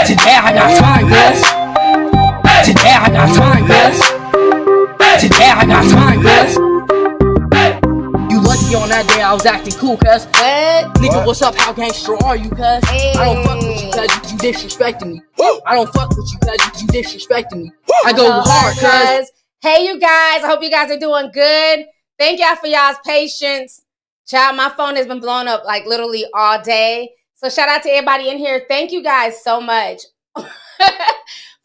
Today I got time, cuz. Today I got time, cuz. Today I got time, cuz. You lucky on that day I was acting cool, cuz. Nigga, what's up? How gangster are you, cuz? Hey. I don't fuck with you, cuz. You disrespecting me. I don't fuck with you, cuz. You disrespecting me. I go hard, cuz. Hey, you guys. I hope you guys are doing good. Thank y'all for y'all's patience. Child, my phone has been blowing up like literally all day. So shout out to everybody in here. Thank you guys so much for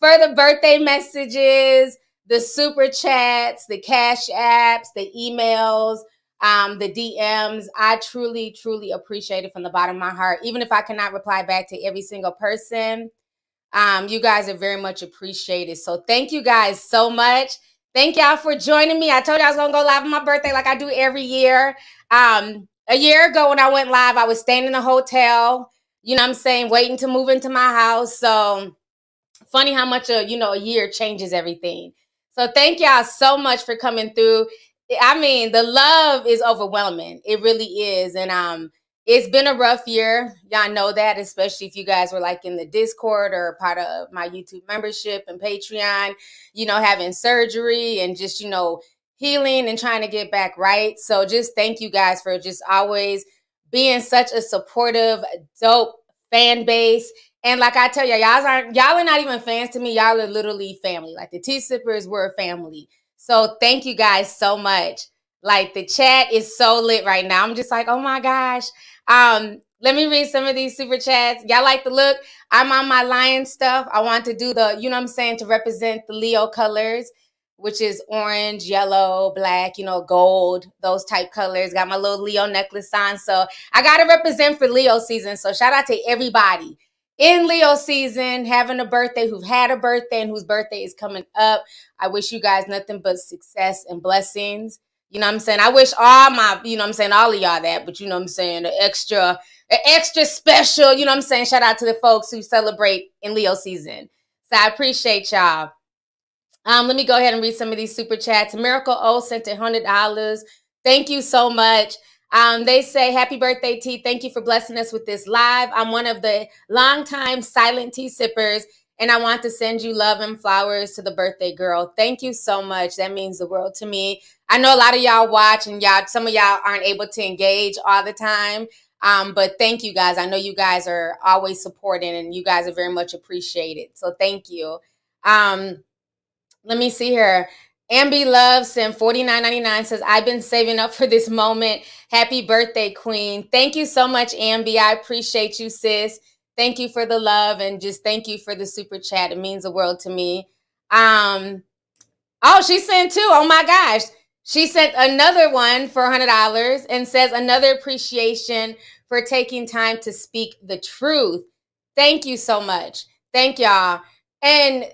the birthday messages, the super chats, the cash apps, the emails, the DMs. I truly, truly appreciate it from the bottom of my heart. Even if I cannot reply back to every single person, you guys are very much appreciated. So thank you guys so much. Thank y'all for joining me. I told you I was going to go live on my birthday like I do every year. A year ago when I went live, I was staying in a hotel, you know what I'm saying, waiting to move into my house. So funny how much a year changes everything. So thank y'all so much for coming through. I mean, the love is overwhelming. It really is. And it's been a rough year. Y'all know that, especially if you guys were like in the Discord or part of my YouTube membership and Patreon, having surgery and just, healing and trying to get back right. So just thank you guys for just always being such a supportive, dope fan base. And like I tell y'all, y'all are not even fans to me. Y'all are literally family. Like the Tea Sippers were a family. So thank you guys so much. Like the chat is so lit right now. I'm just like, oh my gosh. Let me read some of these super chats. Y'all like the look? I'm on my lion stuff. I want to do to represent the Leo colors, which is orange, yellow, black, gold, those type colors. Got my little Leo necklace on. So I got to represent for Leo season. So shout out to everybody in Leo season, having a birthday, who've had a birthday and whose birthday is coming up. I wish you guys nothing but success and blessings. You know what I'm saying? I wish all my, all of y'all that, but the extra special, shout out to the folks who celebrate in Leo season. So I appreciate y'all. Let me go ahead and read some of these super chats. Miracle O sent $100. Thank you so much. They say, happy birthday, T. Thank you for blessing us with this live. I'm one of the longtime silent tea sippers, and I want to send you love and flowers to the birthday girl. Thank you so much. That means the world to me. I know a lot of y'all watch, and some of y'all aren't able to engage all the time. But thank you guys. I know you guys are always supporting, and you guys are very much appreciated. So thank you. Let me see here. Ambi Love sent $49.99, says, I've been saving up for this moment. Happy birthday, queen. Thank you so much, Ambi. I appreciate you, sis. Thank you for the love and just thank you for the super chat. It means the world to me. Oh, she sent two. Oh my gosh. She sent another one for $100 and says, another appreciation for taking time to speak the truth. Thank you so much. Thank y'all. And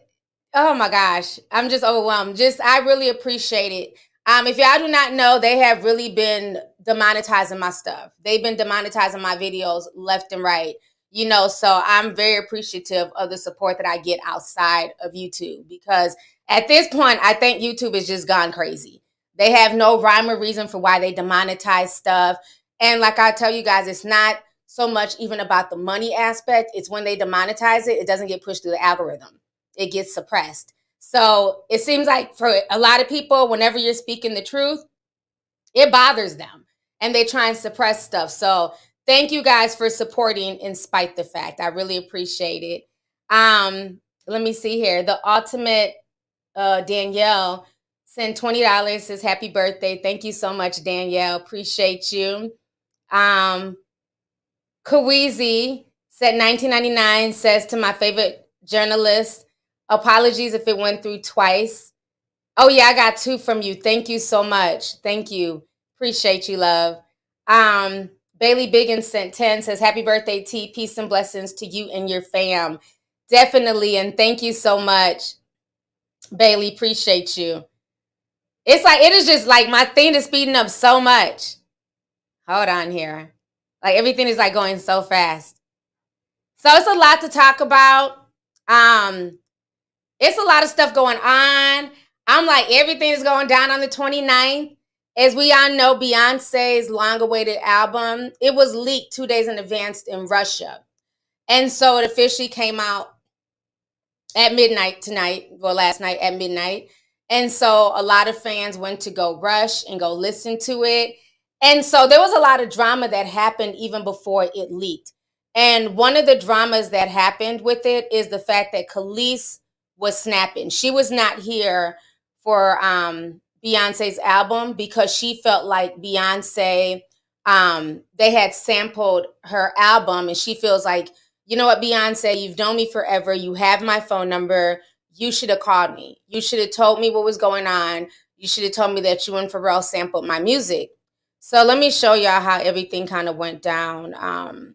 oh my gosh, I'm just overwhelmed. I really appreciate it. If y'all do not know, they have really been demonetizing my stuff. They've been demonetizing my videos left and right, so I'm very appreciative of the support that I get outside of YouTube, because at this point, I think YouTube has just gone crazy. They have no rhyme or reason for why they demonetize stuff. And like I tell you guys, it's not so much even about the money aspect. It's when they demonetize it, it doesn't get pushed through the algorithm. It gets suppressed. So it seems like for a lot of people, whenever you're speaking the truth, it bothers them and they try and suppress stuff. So thank you guys for supporting in spite the fact. I really appreciate it. Let me see here. The ultimate Danielle sent $20, says happy birthday. Thank you so much, Danielle. Appreciate you. Kawizi said $19.99, says, to my favorite journalist, apologies if it went through twice. Oh, yeah, I got two from you. Thank you so much. Thank you. Appreciate you, love. Bailey Biggins sent 10, says, happy birthday, T. Peace and blessings to you and your fam. Definitely, and thank you so much, Bailey. Appreciate you. It's like, it is just like my thing is speeding up so much. Hold on here. Like everything is like going so fast. So it's a lot to talk about. It's a lot of stuff going on. I'm like, everything is going down on the 29th. As we all know, Beyonce's long-awaited album, it was leaked 2 days in advance in Russia. And so it officially came out at midnight tonight, well, last night at midnight. And so a lot of fans went to go rush and go listen to it. And so there was a lot of drama that happened even before it leaked. And one of the dramas that happened with it is the fact that Kelis was snapping. She was not here for Beyonce's album because she felt like Beyonce, they had sampled her album, and she feels like, you know what, Beyonce, you've known me forever. You have my phone number. You should have called me. You should have told me what was going on. You should have told me that you and Pharrell sampled my music. So let me show y'all how everything kind of went down.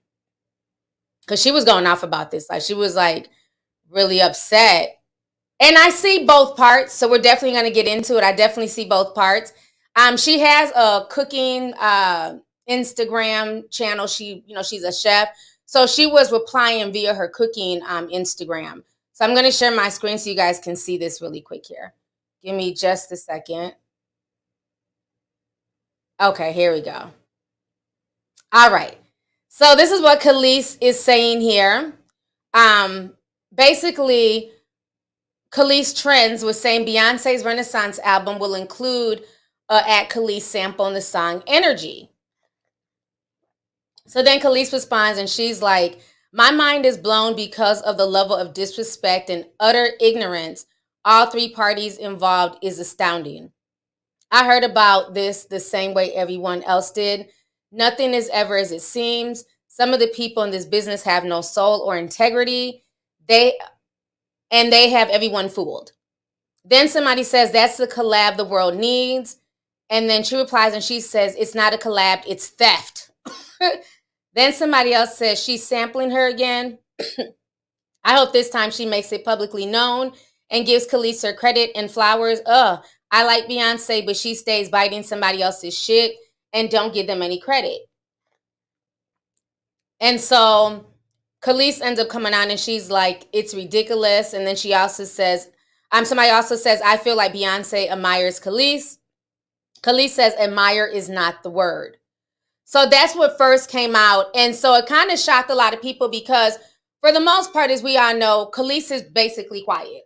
Because she was going off about this. Like, she was like really upset. And I see both parts. So we're definitely going to get into it. I definitely see both parts. She has a cooking Instagram channel. She's a chef. So she was replying via her cooking Instagram. So I'm going to share my screen so you guys can see this really quick here. Give me just a second. Okay, here we go. All right. So this is what Kelis is saying here. Basically, Kelis Trends was saying Beyonce's Renaissance album will include at Kelis sample in the song Energy. So then Kelis responds and she's like, my mind is blown because of the level of disrespect and utter ignorance. All three parties involved is astounding. I heard about this the same way everyone else did. Nothing is ever as it seems. Some of the people in this business have no soul or integrity. They have everyone fooled. Then somebody says, that's the collab the world needs. And then she replies and she says, it's not a collab, it's theft. Then somebody else says, she's sampling her again. I hope this time she makes it publicly known and gives Kelis her credit and flowers. I like Beyonce, but she stays biting somebody else's shit and don't give them any credit. And so Kelis ends up coming on and she's like, it's ridiculous. And then she also says, somebody also says, I feel like Beyonce admires Kelis. Kelis says, admire is not the word. So that's what first came out. And so it kind of shocked a lot of people because for the most part, as we all know, Kelis is basically quiet.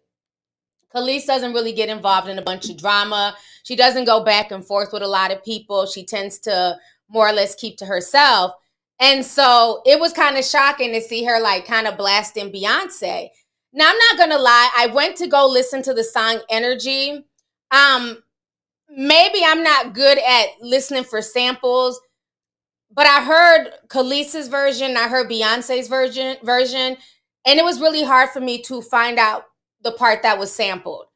Kelis doesn't really get involved in a bunch of drama. She doesn't go back and forth with a lot of people. She tends to more or less keep to herself. And so it was kind of shocking to see her like kind of blasting Beyonce. Now, I'm not going to lie. I went to go listen to the song Energy. Maybe I'm not good at listening for samples, but I heard Kelis's version. I heard Beyonce's version. And it was really hard for me to find out the part that was sampled.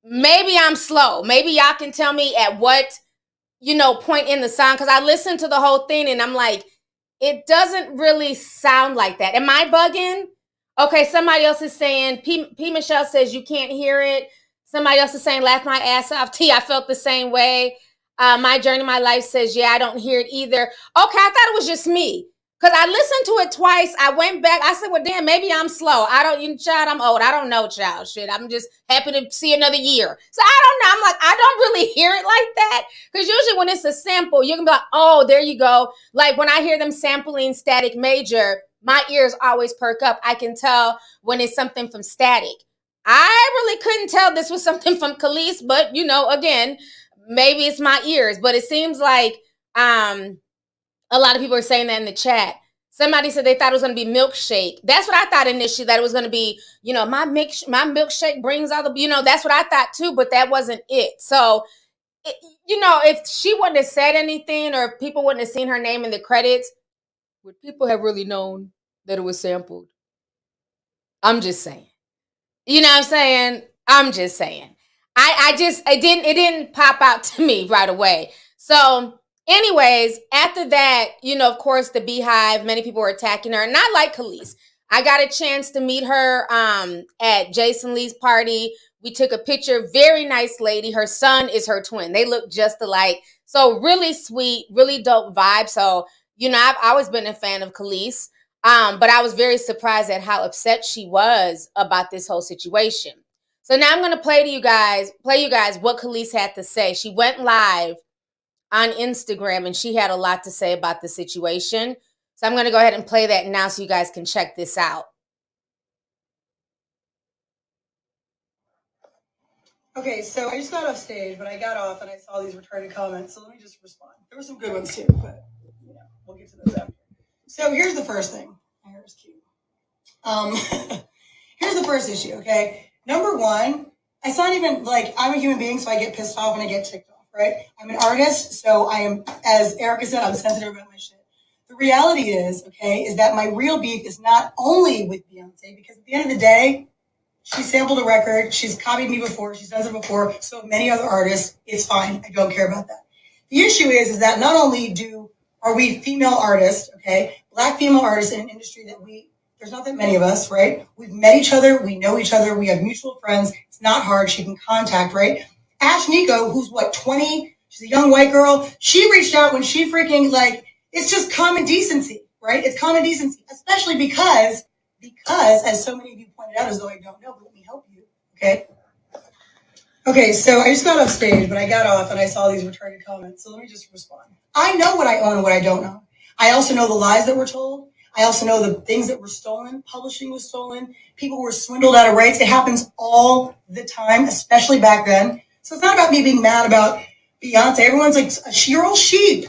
Maybe I'm slow. Maybe y'all can tell me at what, point in the song. Because I listened to the whole thing and I'm like, it doesn't really sound like that. Am I bugging? Okay, somebody else is saying, P. Michelle says you can't hear it. Somebody else is saying, laugh my ass off. T, I felt the same way. My Journey, My Life says, yeah, I don't hear it either. Okay, I thought it was just me. Because I listened to it twice. I went back. I said, well, damn, maybe I'm slow. Child, I'm old. I don't know, child. Shit, I'm just happy to see another year. So I don't know. I'm like, I don't really hear it like that. Because usually when it's a sample, you can be like, oh, there you go. Like when I hear them sampling Static Major, my ears always perk up. I can tell when it's something from Static. I really couldn't tell this was something from Kelis, but, again, maybe it's my ears. But it seems like a lot of people are saying that in the chat. Somebody said they thought it was going to be Milkshake. That's what I thought initially, that it was going to be, my milkshake brings all the, that's what I thought too, but that wasn't it. So, if she wouldn't have said anything or if people wouldn't have seen her name in the credits, would people have really known that it was sampled? I'm just saying. You know what I'm saying? I'm just saying. It didn't pop out to me right away. So, anyways, after that, of course, the Beehive, many people were attacking her. And I like Kelis. I got a chance to meet her at Jason Lee's party. We took a picture. Very nice lady. Her son is her twin. They look just alike. So really sweet, really dope vibe. So, I've always been a fan of Kelis. But I was very surprised at how upset she was about this whole situation. So now I'm going to play you guys what Kelis had to say. She went live on Instagram and she had a lot to say about the situation. So I'm going to go ahead and play that now so you guys can check this out. Okay, so I just got off stage, but I got off and I saw these retarded comments, so let me just respond. There were some good ones too, but we'll get to those after. So here's the first thing. Here's cute. Um, here's the first issue, okay? Number one, it's not even like I'm a human being, so I get pissed off and I get ticked off, right? I'm an artist, so I am, as Erica said, I'm sensitive about my shit. The reality is, okay, is that my real beef is not only with Beyonce, because at the end of the day, she sampled a record, she's copied me before, she's done it before, so have many other artists. It's fine. I don't care about that. The issue is that not only are we female artists, okay, black female artists in an industry that there's not that many of us, right? We've met each other, we know each other, we have mutual friends. It's not hard. She can contact, right? Ash Nico, who's 20? She's a young white girl. She reached out when she freaking it's just common decency, right? It's common decency, especially because as so many of you pointed out, as though I don't know, but let me help you, okay? Okay, so I just got off stage, but I got off and I saw these retarded comments, so let me just respond. I know what I own and what I don't know. I also know the lies that were told. I also know the things that were stolen. Publishing was stolen. People were swindled out of rights. It happens all the time, especially back then. So it's not about me being mad about Beyonce. Everyone's like, you're all sheep.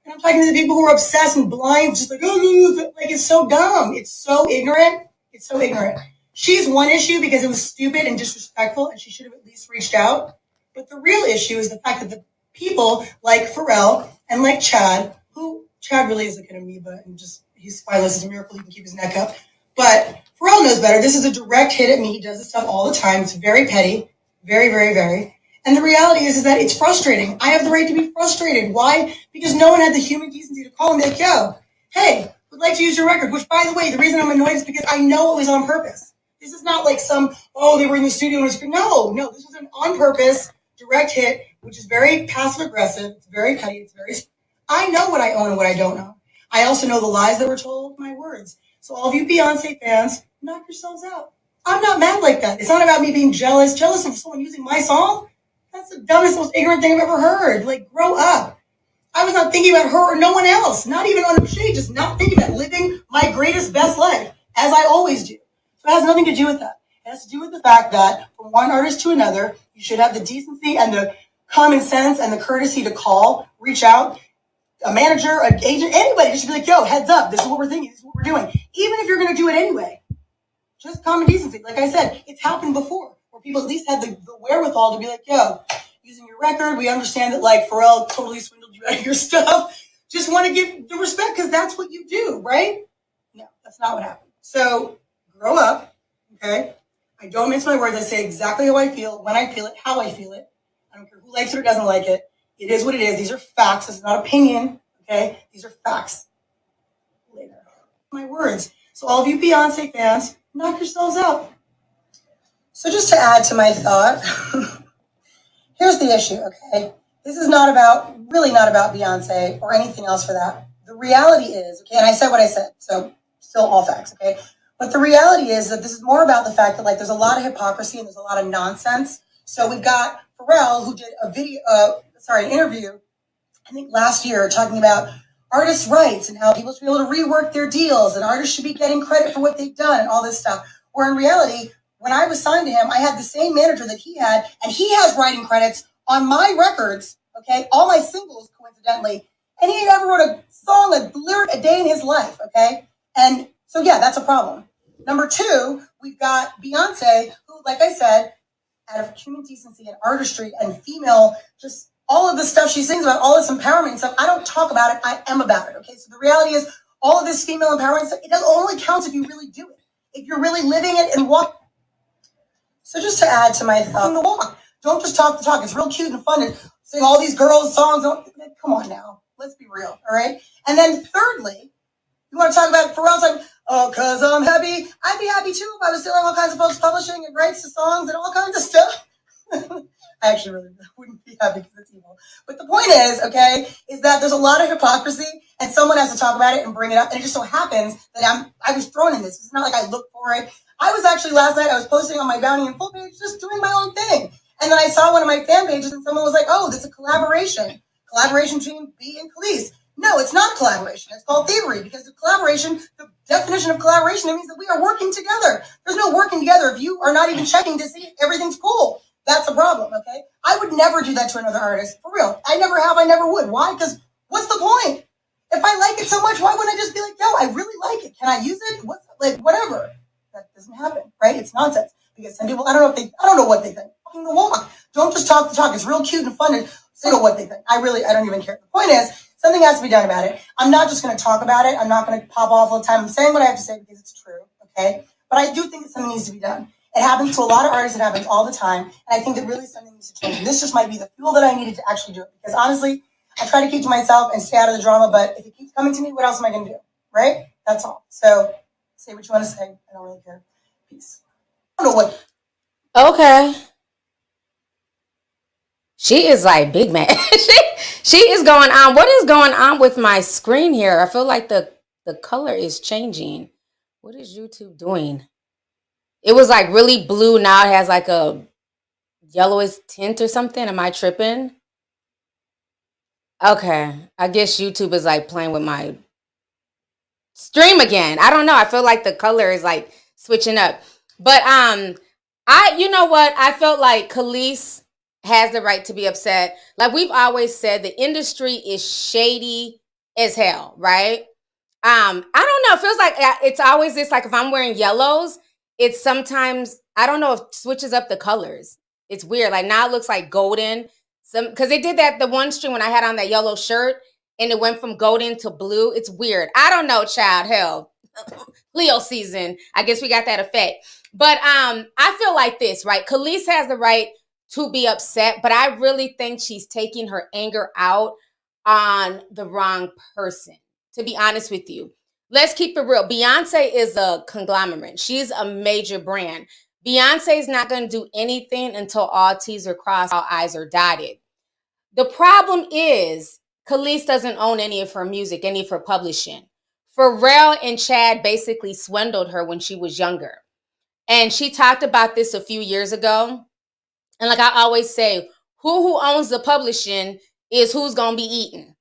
And I'm talking to the people who are obsessed and blind, just it's so dumb. It's so ignorant. It's so ignorant. She's one issue because it was stupid and disrespectful, and she should have at least reached out. But the real issue is the fact that the people like Pharrell and like Chad, who Chad really is like an amoeba and he's spineless. It's a miracle he can keep his neck up. But Pharrell knows better. This is a direct hit at me. He does this stuff all the time. It's very petty. Very, very, very. And the reality is that it's frustrating. I have the right to be frustrated. Why? Because no one had the human decency to call and be like, yo, hey, would like to use your record. Which, by the way, the reason I'm annoyed is because I know it was on purpose. This is not like they were in the studio. No, this was an on purpose, direct hit, which is very passive aggressive. It's very petty. I know what I own and what I don't know. I also know the lies that were told, my words. So all of you Beyonce fans, knock yourselves out. I'm not mad like that. It's not about me being jealous of someone using my song. That's the dumbest, most ignorant thing I've ever heard. Grow up. I was not thinking about her or no one else. Not even on the shade. Just not thinking about living my greatest, best life, as I always do. So it has nothing to do with that. It has to do with the fact that from one artist to another, you should have the decency and the common sense and the courtesy to call, reach out, a manager, an agent, anybody just be like, yo, heads up. This is what we're thinking. This is what we're doing. Even if you're going to do it anyway. Just common decency. Like I said, it's happened before. Where people at least had the wherewithal to be like, yo, using your record, we understand that Pharrell totally swindled you out of your stuff. Just want to give the respect because that's what you do, right? No, that's not what happened. So grow up, okay? I don't mince my words. I say exactly how I feel, when I feel it, how I feel it. I don't care who likes it or doesn't like it. It is what it is. These are facts. It's not opinion, okay? These are facts. Later. My words. So all of you Beyonce fans, knock yourselves out. So just to add to my thought, here's the issue, okay? This is really not about Beyonce or anything else for that. The reality is, okay, and I said what I said, so still all facts, okay? But the reality is that this is more about the fact that there's a lot of hypocrisy and there's a lot of nonsense. So we've got Pharrell, who did an interview, I think last year, talking about artists' rights and how people should be able to rework their deals and artists should be getting credit for what they've done and all this stuff. Where in reality, when I was signed to him, I had the same manager that he had, and he has writing credits on my records, okay, all my singles, coincidentally, and he never wrote a song, a lyric a day in his life, okay? And so, yeah, that's a problem. Number two, we've got Beyonce, who, like I said, out of human decency and artistry and female, just all of the stuff she sings about, all this empowerment and stuff, I don't talk about it, I am about it, okay? So the reality is, all of this female empowerment stuff, it only counts if you really do it. If you're really living it and walk. So just to add to my thought, on the walk. Don't just talk the talk. It's real cute and fun to sing all these girls' songs. Come on now. Let's be real, all right? And then thirdly, you want to talk about Pharrell's like, oh, because I'm happy. I'd be happy too if I was stealing all kinds of folks' publishing and rights to songs and all kinds of stuff. I actually really wouldn't be happy because it's evil. But the point is, okay, is that there's a lot of hypocrisy and someone has to talk about it and bring it up. And it just so happens that I was thrown in this. It's not like I looked for it. I was actually last night, I was posting on my Bounty and Full page, just doing my own thing. And then I saw one of my fan pages and someone was like, oh, this is a collaboration between B and Kelis. No, it's not a collaboration. It's called thievery because the definition of collaboration, it means that we are working together. There's no working together if you are not even checking to see if everything's cool. That's a problem, okay? I would never do that to another artist, for real. I never have, I never would. Why? Because what's the point? If I like it so much, why wouldn't I just be like, yo, I really like it. Can I use it? What's like, whatever. That doesn't happen, right? It's nonsense. Because some people, I don't know what they think. Walking the walk. Don't just talk the talk. It's real cute and fun to say what they think. I don't even care. The point is, something has to be done about it. I'm not just going to talk about it. I'm not going to pop off all the time. I'm saying what I have to say because it's true, okay? But I do think that something needs to be done. It happens to a lot of artists. It happens all the time. And I think that really something needs to change. And this just might be the fuel that I needed to actually do it. Because honestly, I try to keep to myself and stay out of the drama. But if it keeps coming to me, what else am I going to do? Right? That's all. So say what you want to say. I don't really care. Peace. I don't know what. Okay. She is like big man. she is going on. What is going on with my screen here? I feel like the color is changing. What is YouTube doing? It was like really blue. Now it has like a yellowish tint or something. Am I tripping? Okay. I guess YouTube is like playing with my stream again. I don't know. I feel like the color is like switching up. But you know what? I felt like Kelis has the right to be upset. Like we've always said, the industry is shady as hell, right? I don't know. It feels like it's always this, like if I'm wearing yellows, it's sometimes, I don't know, if it switches up the colors. It's weird. Like now it looks like golden. Because they did that the one stream when I had on that yellow shirt and it went from golden to blue. It's weird. I don't know, child. Hell, Leo season. I guess we got that effect. But I feel like this, right? Kelis has the right to be upset, but I really think she's taking her anger out on the wrong person. To be honest with you, let's keep it real. Beyonce is a conglomerate. She's a major brand. Beyonce is not going to do anything until all T's are crossed, all I's are dotted. The problem is Kelis doesn't own any of her music, any of her publishing. Pharrell and Chad basically swindled her when she was younger. And she talked about this a few years ago. And like I always say, who owns the publishing is who's going to be eaten.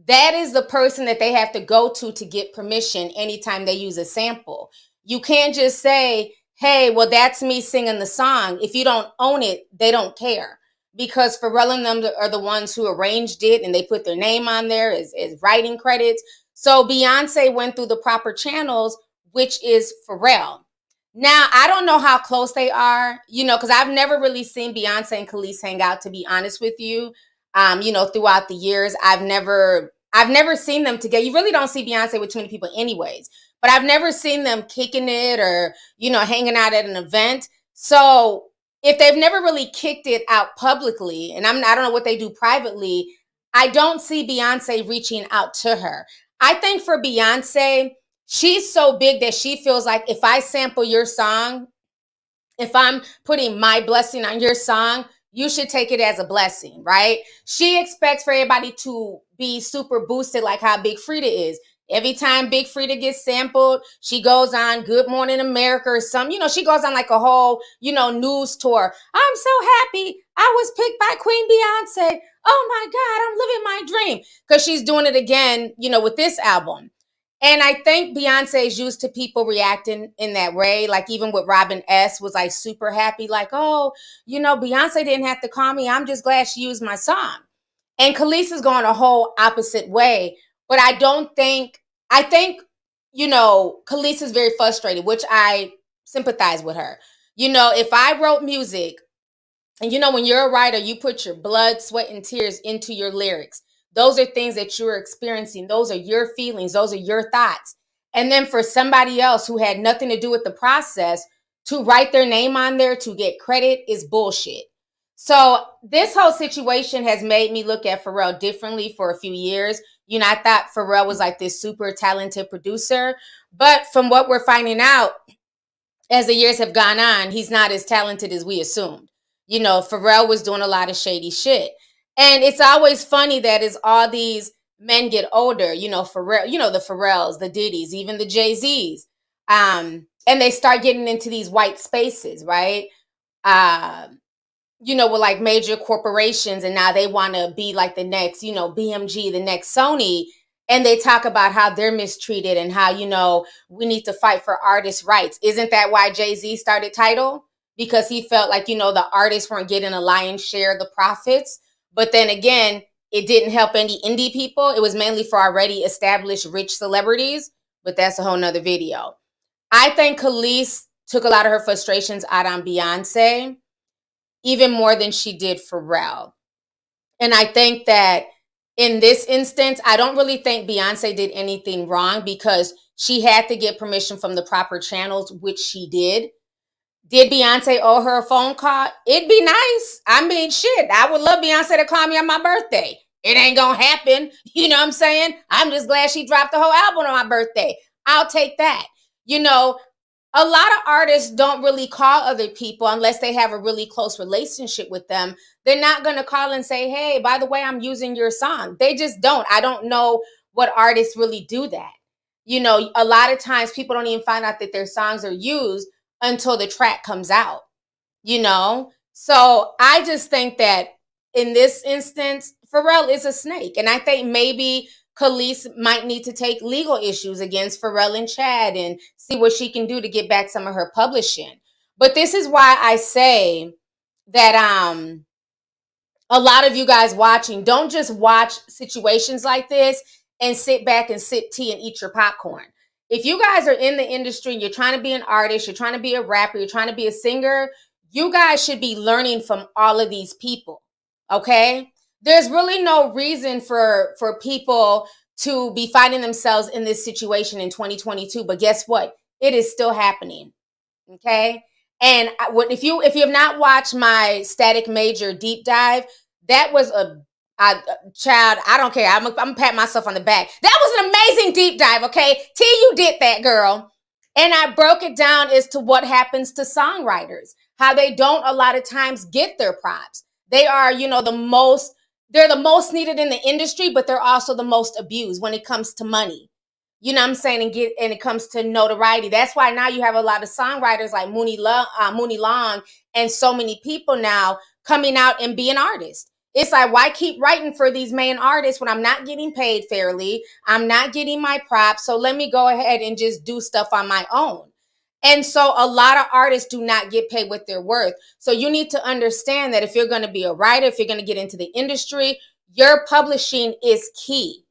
That is the person that they have to go to get permission anytime they use a sample. You can't just say, hey, well, that's me singing the song. If you don't own it, they don't care. Because Pharrell and them are the ones who arranged it and they put their name on there as writing credits. So Beyonce went through the proper channels, which is Pharrell. Now, I don't know how close they are, because I've never really seen Beyonce and Kelis hang out, to be honest with you. Throughout the years, I've never seen them together. You really don't see Beyonce with too many people anyways, but I've never seen them kicking it or, hanging out at an event. So if they've never really kicked it out publicly, and I don't know what they do privately, I don't see Beyonce reaching out to her. I think for Beyonce, she's so big that she feels like if I sample your song, if I'm putting my blessing on your song, you should take it as a blessing, right? She expects for everybody to be super boosted like how Big Frida is. Every time Big Frida gets sampled, she goes on Good Morning America or something. She goes on like a whole, news tour. I'm so happy I was picked by Queen Beyonce. Oh my God, I'm living my dream. Because she's doing it again, with this album. And I think Beyonce is used to people reacting in that way. Like even with Robin S. was like super happy. Like, oh, Beyonce didn't have to call me. I'm just glad she used my song. And Kelis is going a whole opposite way. But I think, Kelis is very frustrated, which I sympathize with her. If I wrote music, and when you're a writer, you put your blood, sweat, and tears into your lyrics. Those are things that you're experiencing. Those are your feelings. Those are your thoughts. And then for somebody else who had nothing to do with the process to write their name on there to get credit is bullshit. So this whole situation has made me look at Pharrell differently for a few years. I thought Pharrell was like this super talented producer. But from what we're finding out, as the years have gone on, he's not as talented as we assumed. Pharrell was doing a lot of shady shit. And it's always funny that as all these men get older, Pharrell, the Pharrells, the Diddy's, even the Jay-Z's, and they start getting into these white spaces, right? With like major corporations, and now they want to be like the next, BMG, the next Sony. And they talk about how they're mistreated and how, we need to fight for artists' rights. Isn't that why Jay-Z started Tidal? because he felt like, the artists weren't getting a lion's share of the profits. But then again, it didn't help any indie people. It was mainly for already established rich celebrities, but that's a whole nother video. I think Kelis took a lot of her frustrations out on Beyonce, even more than she did Pharrell. And I think that in this instance, I don't really think Beyonce did anything wrong because she had to get permission from the proper channels, which she did. Did Beyonce owe her a phone call? It'd be nice. I mean, shit, I would love Beyonce to call me on my birthday. It ain't gonna happen. You know what I'm saying? I'm just glad she dropped the whole album on my birthday. I'll take that. A lot of artists don't really call other people unless they have a really close relationship with them. They're not going to call and say, hey, by the way, I'm using your song. They just don't. I don't know what artists really do that. A lot of times people don't even find out that their songs are used until the track comes out, So I just think that in this instance, Pharrell is a snake. And I think maybe Kelis might need to take legal issues against Pharrell and Chad and see what she can do to get back some of her publishing. But this is why I say that a lot of you guys watching, don't just watch situations like this and sit back and sip tea and eat your popcorn. If you guys are in the industry and you're trying to be an artist, you're trying to be a rapper, you're trying to be a singer, you guys should be learning from all of these people, okay? There's really no reason for people to be finding themselves in this situation in 2022. But guess what? It is still happening. Okay. And if you have not watched my Static Major deep dive, that was child, I don't care. I'm gonna pat myself on the back. That was an amazing deep dive. Okay. T, you did that, girl. And I broke it down as to what happens to songwriters, how they don't a lot of times get their props. They are, they're the most needed in the industry, but they're also the most abused when it comes to money. You know what I'm saying? And it comes to notoriety. That's why now you have a lot of songwriters like Mooney Long and so many people now coming out and being artists. It's like, why keep writing for these main artists when I'm not getting paid fairly? I'm not getting my props. So let me go ahead and just do stuff on my own. And so a lot of artists do not get paid what they're worth. So you need to understand that if you're going to be a writer, if you're going to get into the industry, your publishing is key.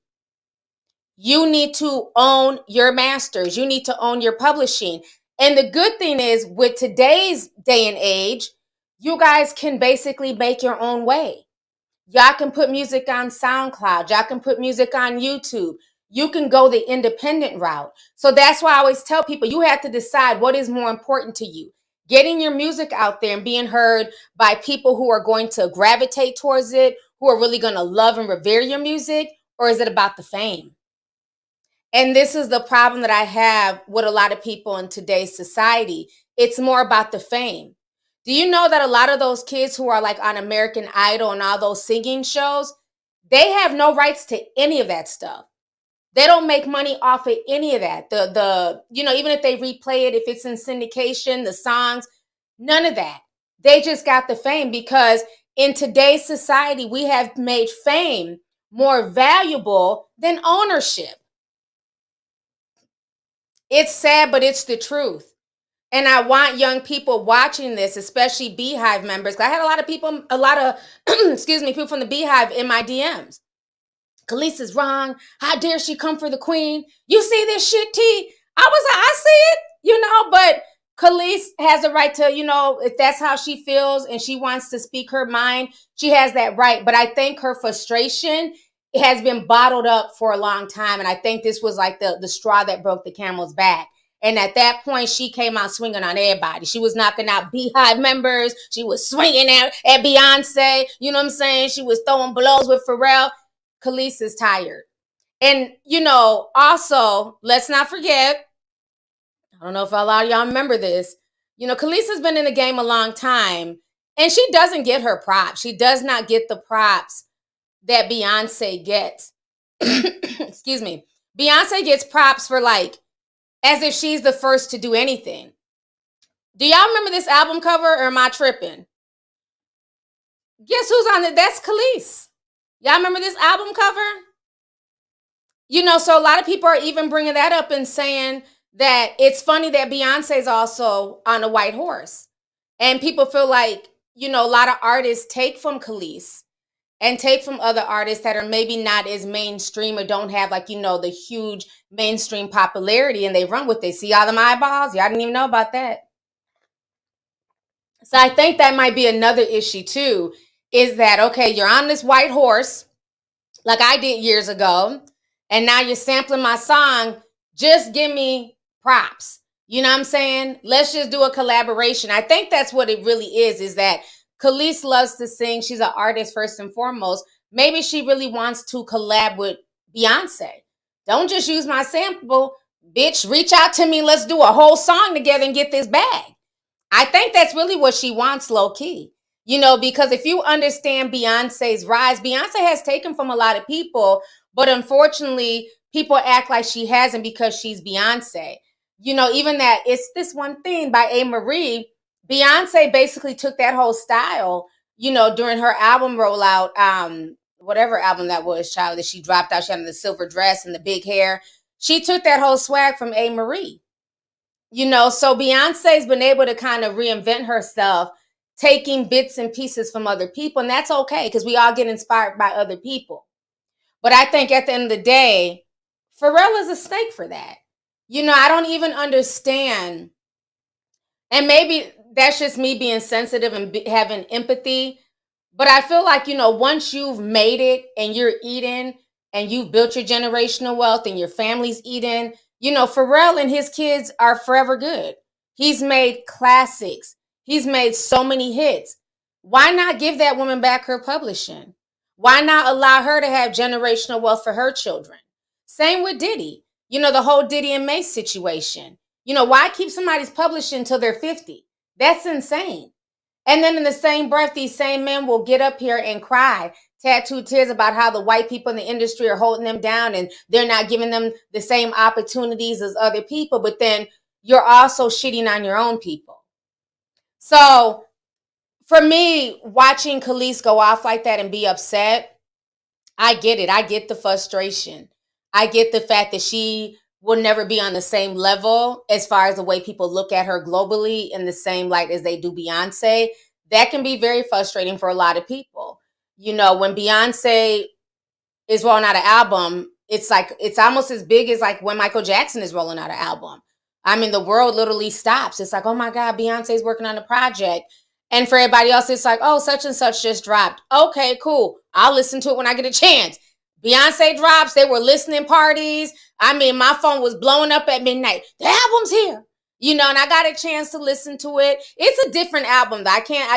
You need to own your masters. You need to own your publishing. And the good thing is, with today's day and age, you guys can basically make your own way. Y'all can put music on SoundCloud. Y'all can put music on YouTube. You can go the independent route. So that's why I always tell people, you have to decide what is more important to you. Getting your music out there and being heard by people who are going to gravitate towards it, who are really going to love and revere your music, or is it about the fame? And this is the problem that I have with a lot of people in today's society. It's more about the fame. Do you know that a lot of those kids who are like on American Idol and all those singing shows, they have no rights to any of that stuff. They don't make money off of any of that. Even if they replay it, if it's in syndication, the songs, none of that. They just got the fame because in today's society, we have made fame more valuable than ownership. It's sad, but it's the truth. And I want young people watching this, especially Beehive members. I had a lot of people people from the Beehive in my DMs. Kelis is wrong. How dare she come for the queen? You see this shit, T? I was like, I see it, but Kelis has the right to, if that's how she feels and she wants to speak her mind, she has that right. But I think her frustration has been bottled up for a long time. And I think this was like the straw that broke the camel's back. And at that point, she came out swinging on everybody. She was knocking out Beehive members. She was swinging at Beyonce. You know what I'm saying? She was throwing blows with Pharrell. Kelis is tired. And, also, let's not forget, I don't know if a lot of y'all remember this, Kelis has been in the game a long time, and she doesn't get her props. She does not get the props that Beyonce gets. Excuse me. Beyonce gets props for as if she's the first to do anything. Do y'all remember this album cover, or am I tripping? Guess who's on it? That's Kelis. Y'all remember this album cover? So a lot of people are even bringing that up and saying that it's funny that Beyonce's also on a white horse. And people feel like, a lot of artists take from Kelis and take from other artists that are maybe not as mainstream or don't have like, the huge mainstream popularity, and they run with it. See all them eyeballs? Y'all didn't even know about that. So I think that might be another issue too, is that, okay, you're on this white horse like I did years ago, and now you're sampling my song. Just give me props. You know what I'm saying? Let's just do a collaboration. I think that's what it really is that Kelis loves to sing. She's an artist first and foremost. Maybe she really wants to collab with Beyonce. Don't just use my sample. Bitch, reach out to me. Let's do a whole song together and get this bag. I think that's really what she wants, low key. Because if you understand Beyonce's rise, Beyonce has taken from a lot of people, but unfortunately, people act like she hasn't because she's Beyonce. Even that It's This One Thing by A. Marie, Beyonce basically took that whole style, during her album rollout, whatever album that was, child, that she dropped out. She had the silver dress and the big hair. She took that whole swag from A. Marie. So Beyonce's been able to kind of reinvent herself, taking bits and pieces from other people. And that's okay, because we all get inspired by other people. But I think at the end of the day, Pharrell is a snake for that. I don't even understand. And maybe that's just me being sensitive and having empathy. But I feel like, once you've made it and you're eating and you've built your generational wealth and your family's eating, Pharrell and his kids are forever good. He's made classics. He's made so many hits. Why not give that woman back her publishing? Why not allow her to have generational wealth for her children? Same with Diddy. The whole Diddy and Mace situation. Why keep somebody's publishing until they're 50? That's insane. And then in the same breath, these same men will get up here and cry tattooed tears about how the white people in the industry are holding them down and they're not giving them the same opportunities as other people. But then you're also shitting on your own people. So for me, watching Kelis go off like that and be upset, I get it. I get the frustration. I get the fact that she will never be on the same level as far as the way people look at her globally in the same light as they do Beyonce. That can be very frustrating for a lot of people. When Beyonce is rolling out an album, it's almost as big as like when Michael Jackson is rolling out an album. I mean, the world literally stops. It's like, oh my God, Beyonce's working on a project. And for everybody else, it's like, oh, such and such just dropped. Okay, cool. I'll listen to it when I get a chance. Beyonce drops. They were listening parties. I mean, my phone was blowing up at midnight. The album's here. And I got a chance to listen to it. It's a different album that I can't,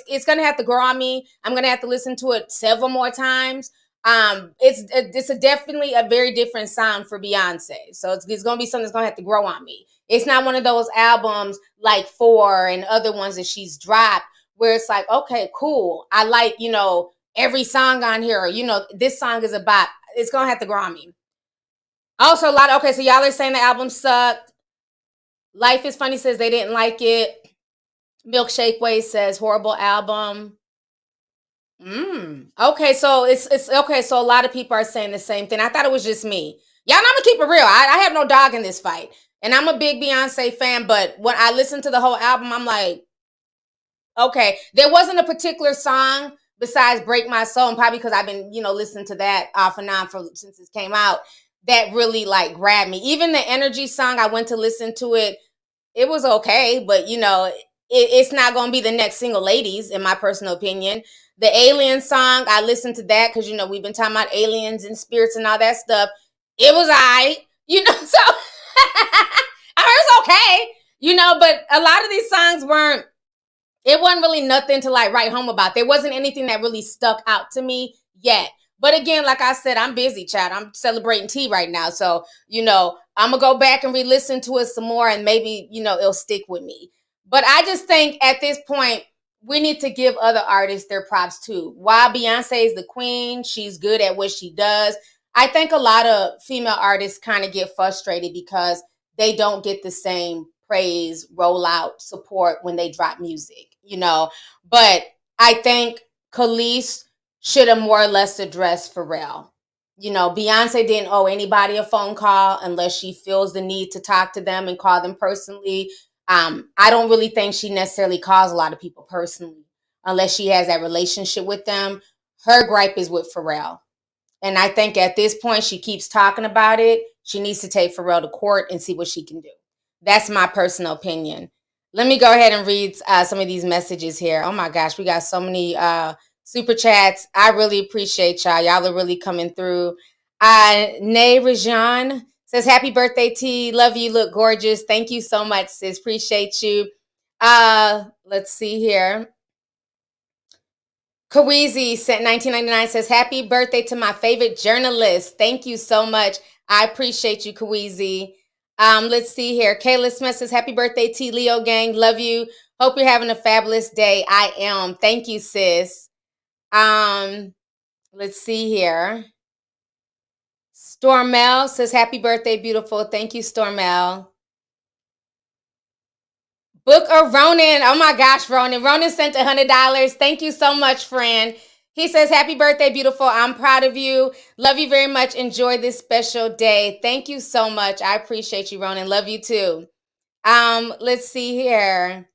it's going to have to grow on me. I'm going to have to listen to it several more times. It's definitely a very different sound for Beyonce. So it's going to be something that's going to have to grow on me. It's not one of those albums like 4 and other ones that she's dropped where it's like, okay, cool. I like, every song on here, this song is about, it's going to have to grow on me. Also, so y'all are saying the album sucked. Life is Funny says they didn't like it. Milkshake Way says horrible album. Okay, so it's okay. So a lot of people are saying the same thing. I thought it was just me. Y'all know I'm gonna keep it real. I have no dog in this fight. And I'm a big Beyonce fan, but when I listened to the whole album, I'm like, okay, there wasn't a particular song besides Break My Soul, and probably because I've been, listening to that off and on since it came out, that really like grabbed me. Even the Energy song, I went to listen to it. It was okay, but it's not going to be the next Single Ladies, in my personal opinion. The Alien song, I listened to that because, we've been talking about aliens and spirits and all that stuff. It was so I heard it's okay, but a lot of these songs wasn't really nothing to like write home about. There wasn't anything that really stuck out to me yet. But again, like I said, I'm busy, Chad. I'm celebrating tea right now. So, I'm going to go back and re-listen to it some more and maybe, it'll stick with me. But I just think at this point, we need to give other artists their props too. While Beyonce is the queen, she's good at what she does. I think a lot of female artists kind of get frustrated because they don't get the same praise, rollout, support when they drop music, But I think Kelis should have more or less addressed Pharrell. Beyonce didn't owe anybody a phone call unless she feels the need to talk to them and call them personally. I don't really think she necessarily calls a lot of people personally unless she has that relationship with them. Her gripe is with Pharrell. And I think at this point, she keeps talking about it. She needs to take Pharrell to court and see what she can do. That's my personal opinion. Let me go ahead and read some of these messages here. Oh my gosh, we got so many super chats. I really appreciate y'all. Y'all are really coming through. Nay Rajan says, happy birthday, T. Love you. Look gorgeous. Thank you so much, sis. Appreciate you. Let's see here. Kawizi sent 1999 says, happy birthday to my favorite journalist. Thank you so much. I appreciate you, Kawizi. Let's see here. Kelis Smith says, happy birthday, T Leo gang. Love you. Hope you're having a fabulous day. I am. Thank you, sis. Let's see here. Stormel says, happy birthday, beautiful. Thank you, Stormel. Book of Ronan. Oh my gosh, Ronan. Ronan sent $100. Thank you so much, friend. He says, happy birthday, beautiful. I'm proud of you. Love you very much. Enjoy this special day. Thank you so much. I appreciate you, Ronan. Love you too. Let's see here.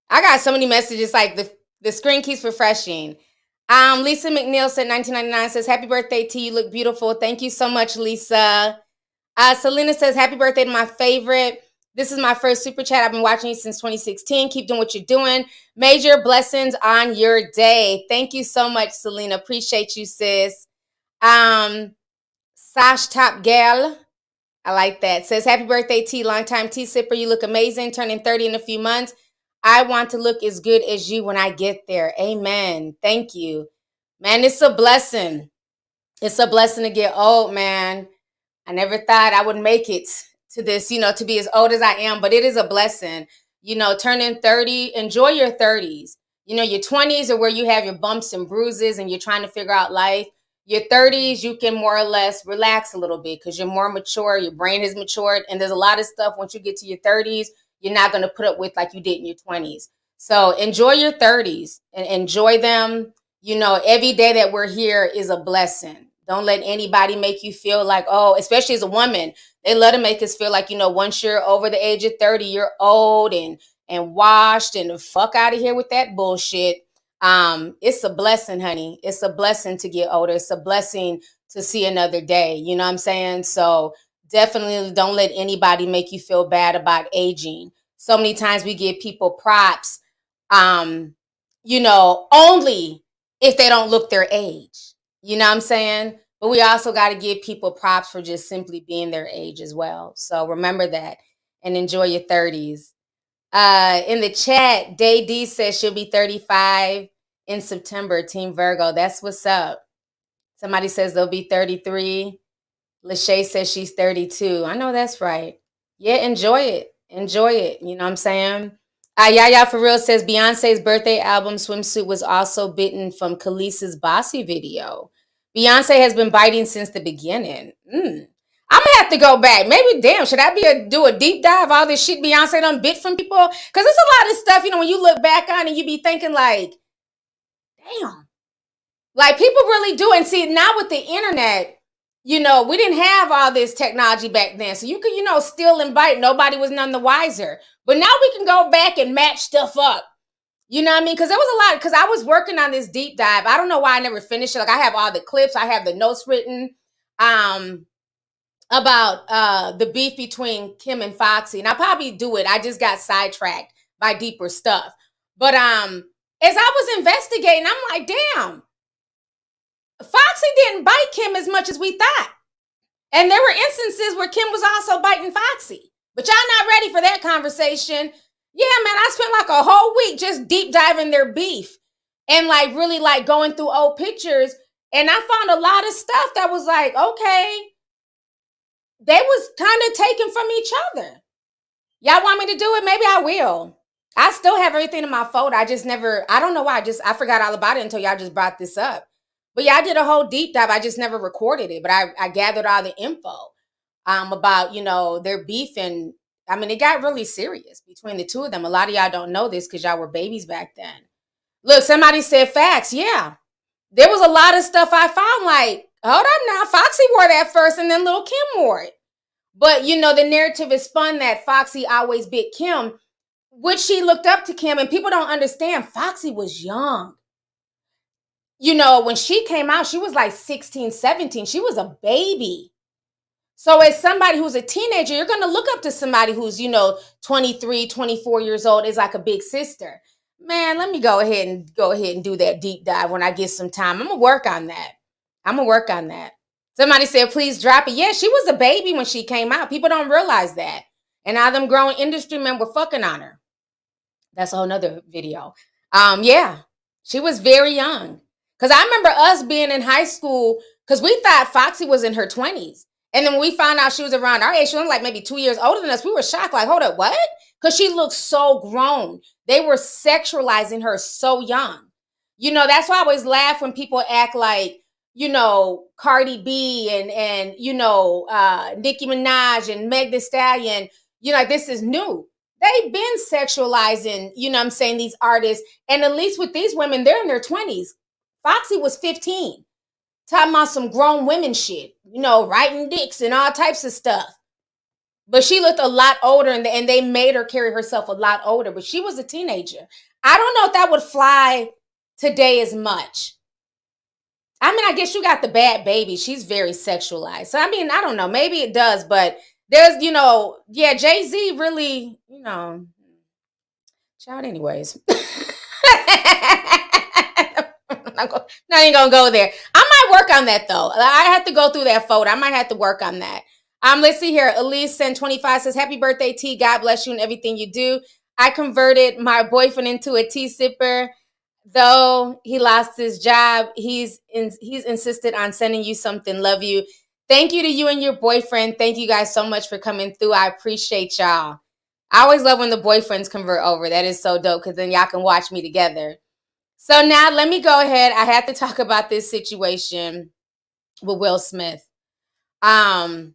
I got so many messages, like the screen keeps refreshing. Lisa McNeil said 1999 says, happy birthday to you. Look beautiful. Thank you so much, Lisa. Selena says, happy birthday to my favorite. This is my first super chat. I've been watching you since 2016. Keep doing what you're doing. Major blessings on your day. Thank you so much, Selena. Appreciate you, sis. Sash Top Gal. I like that. Says, happy birthday, T. Longtime tea sipper. You look amazing. Turning 30 in a few months. I want to look as good as you when I get there. Amen. Thank you. Man, it's a blessing. It's a blessing to get old, man. I never thought I would make it to this, to be as old as I am, but it is a blessing. Turning 30, enjoy your 30s. Your 20s are where you have your bumps and bruises and you're trying to figure out life. Your 30s, you can more or less relax a little bit because you're more mature, your brain has matured, and there's a lot of stuff once you get to your 30s, you're not going to put up with like you did in your 20s. So enjoy your 30s and enjoy them. Every day that we're here is a blessing. Don't let anybody make you feel like, oh, especially as a woman, they love to make us feel like, once you're over the age of 30, you're old and washed and the fuck out of here with that bullshit. It's a blessing, honey. It's a blessing to get older. It's a blessing to see another day. You know what I'm saying? So definitely don't let anybody make you feel bad about aging. So many times we give people props, only if they don't look their age. You know what I'm saying? But we also got to give people props for just simply being their age as well. So remember that and enjoy your 30s. In the chat, Day D says she'll be 35 in September. Team Virgo. That's what's up. Somebody says they'll be 33. Lachey says she's 32. I know that's right. Yeah, enjoy it. Enjoy it. You know what I'm saying? Yaya for real says Beyonce's birthday album Swimsuit was also bitten from Kelis's Bossy video. Beyonce has been biting since the beginning. I'm gonna have to go back. Maybe, damn, should I do a deep dive all this shit Beyonce done bit from people? Because it's a lot of stuff, when you look back on it, you be thinking like, damn. Like people really do. And see, now with the internet, we didn't have all this technology back then. So you could, steal and bite. Nobody was none the wiser. But now we can go back and match stuff up. You know what I mean? Because there was a lot, because I was working on this deep dive. I don't know why I never finished it. Like I have all the clips. I have the notes written about the beef between Kim and Foxy. And I'll probably do it. I just got sidetracked by deeper stuff. But as I was investigating, I'm like, damn. Foxy didn't bite Kim as much as we thought. And there were instances where Kim was also biting Foxy. But y'all not ready for that conversation. Yeah, man, I spent like a whole week just deep diving their beef and like really like going through old pictures. And I found a lot of stuff that was like, okay, they was kind of taken from each other. Y'all want me to do it? Maybe I will. I still have everything in my folder. I don't know why. I forgot all about it until y'all just brought this up. But yeah, I did a whole deep dive. I just never recorded it, but I gathered all the info about, their beef. And I mean, it got really serious between the two of them. A lot of y'all don't know this because y'all were babies back then. Look, somebody said facts. Yeah, there was a lot of stuff I found like, hold up now, Foxy wore that first and then Lil' Kim wore it. But, you know, the narrative is spun that Foxy always bit Kim, which she looked up to Kim, and people don't understand. Foxy was young. You know, when she came out, she was like 16, 17. She was a baby. So as somebody who's a teenager, you're going to look up to somebody who's, you know, 23, 24 years old, is like a big sister. Man, let me go ahead and do that deep dive when I get some time. I'm going to work on that. Somebody said, please drop it. Yeah, she was a baby when she came out. People don't realize that. And now them grown industry men were fucking on her. That's a whole nother video. Yeah, she was very young. Because I remember us being in high school, because we thought Foxy was in her 20s. And then when we found out she was around our age, she was like maybe 2 years older than us, we were shocked. Like, hold up, what? Because she looked so grown. They were sexualizing her so young. You know, that's why I always laugh when people act like, you know, Cardi B and you know, Nicki Minaj and Meg Thee Stallion, you know, like, this is new. They've been sexualizing, you know what I'm saying, these artists. And at least with these women, they're in their 20s. Foxy was 15. Talking about some grown women shit, you know, writing dicks and all types of stuff. But she looked a lot older, and they made her carry herself a lot older. But she was a teenager. I don't know if that would fly today as much. I mean, I guess you got the Bad Baby. She's very sexualized. So, I mean, I don't know. Maybe it does. But there's, you know, yeah, Jay-Z really, you know, child anyways. Not even gonna go there. I might work on that though. I have to go through that photo. I might have to work on that. Let's see here. Elise sent 25 says, happy birthday, T. God bless you and everything you do. I converted my boyfriend into a tea sipper. Though he lost his job, he's insisted on sending you something. Love you. Thank you to you and your boyfriend. Thank you guys so much for coming through. I appreciate y'all. I always love when the boyfriends convert over. That is so dope because then y'all can watch me together. So now let me go ahead. I have to talk about this situation with Will Smith. Okay.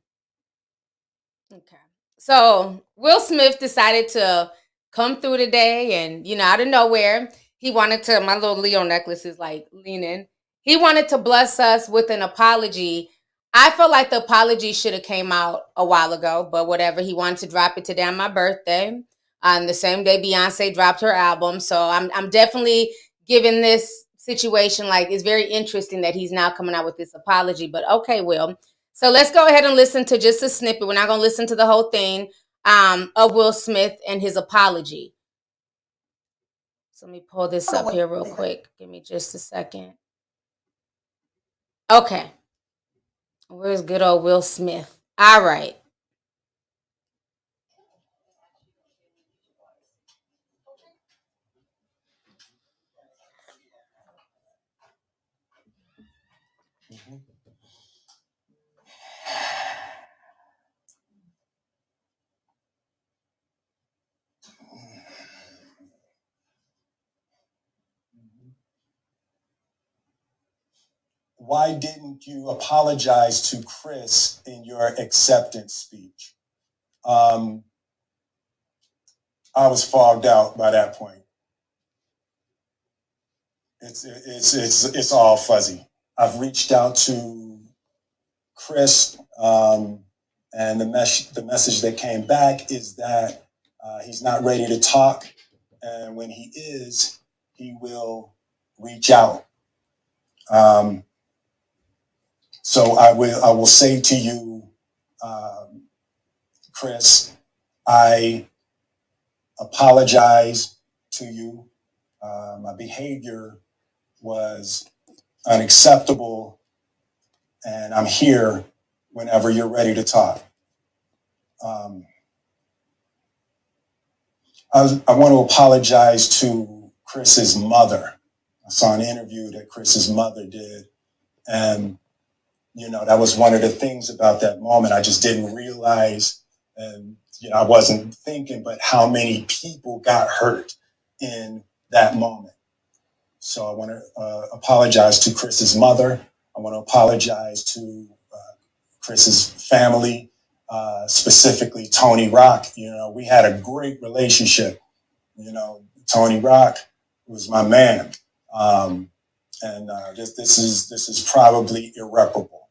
So Will Smith decided to come through today, and, you know, out of nowhere, he wanted to, my little Leo necklace is like leaning. He wanted to bless us with an apology. I feel like the apology should have came out a while ago, but whatever. He wanted to drop it today on my birthday, on the same day Beyonce dropped her album. So I'm definitely giving this situation, like, it's very interesting that he's now coming out with this apology. But okay, Will. So let's go ahead and listen to just a snippet. We're not going to listen to the whole thing of Will Smith and his apology. So let me pull this up here real quick. Give me just a second. Okay. Where's good old Will Smith? All right. Why didn't you apologize to Chris in your acceptance speech? I was fogged out by that point. It's all fuzzy. I've reached out to Chris, and the message that came back is that he's not ready to talk, and when he is, he will reach out. So I will say to you, Chris, I apologize to you. My behavior was unacceptable, and I'm here whenever you're ready to talk. I want to apologize to Chris's mother. I saw an interview that Chris's mother did, and you know, that was one of the things about that moment. I just didn't realize, and you know, I wasn't thinking, but how many people got hurt in that moment. So I want to apologize to Chris's mother. I want to apologize to Chris's family, specifically Tony Rock. You know, we had a great relationship. You know, Tony Rock was my man, and this is probably irreparable.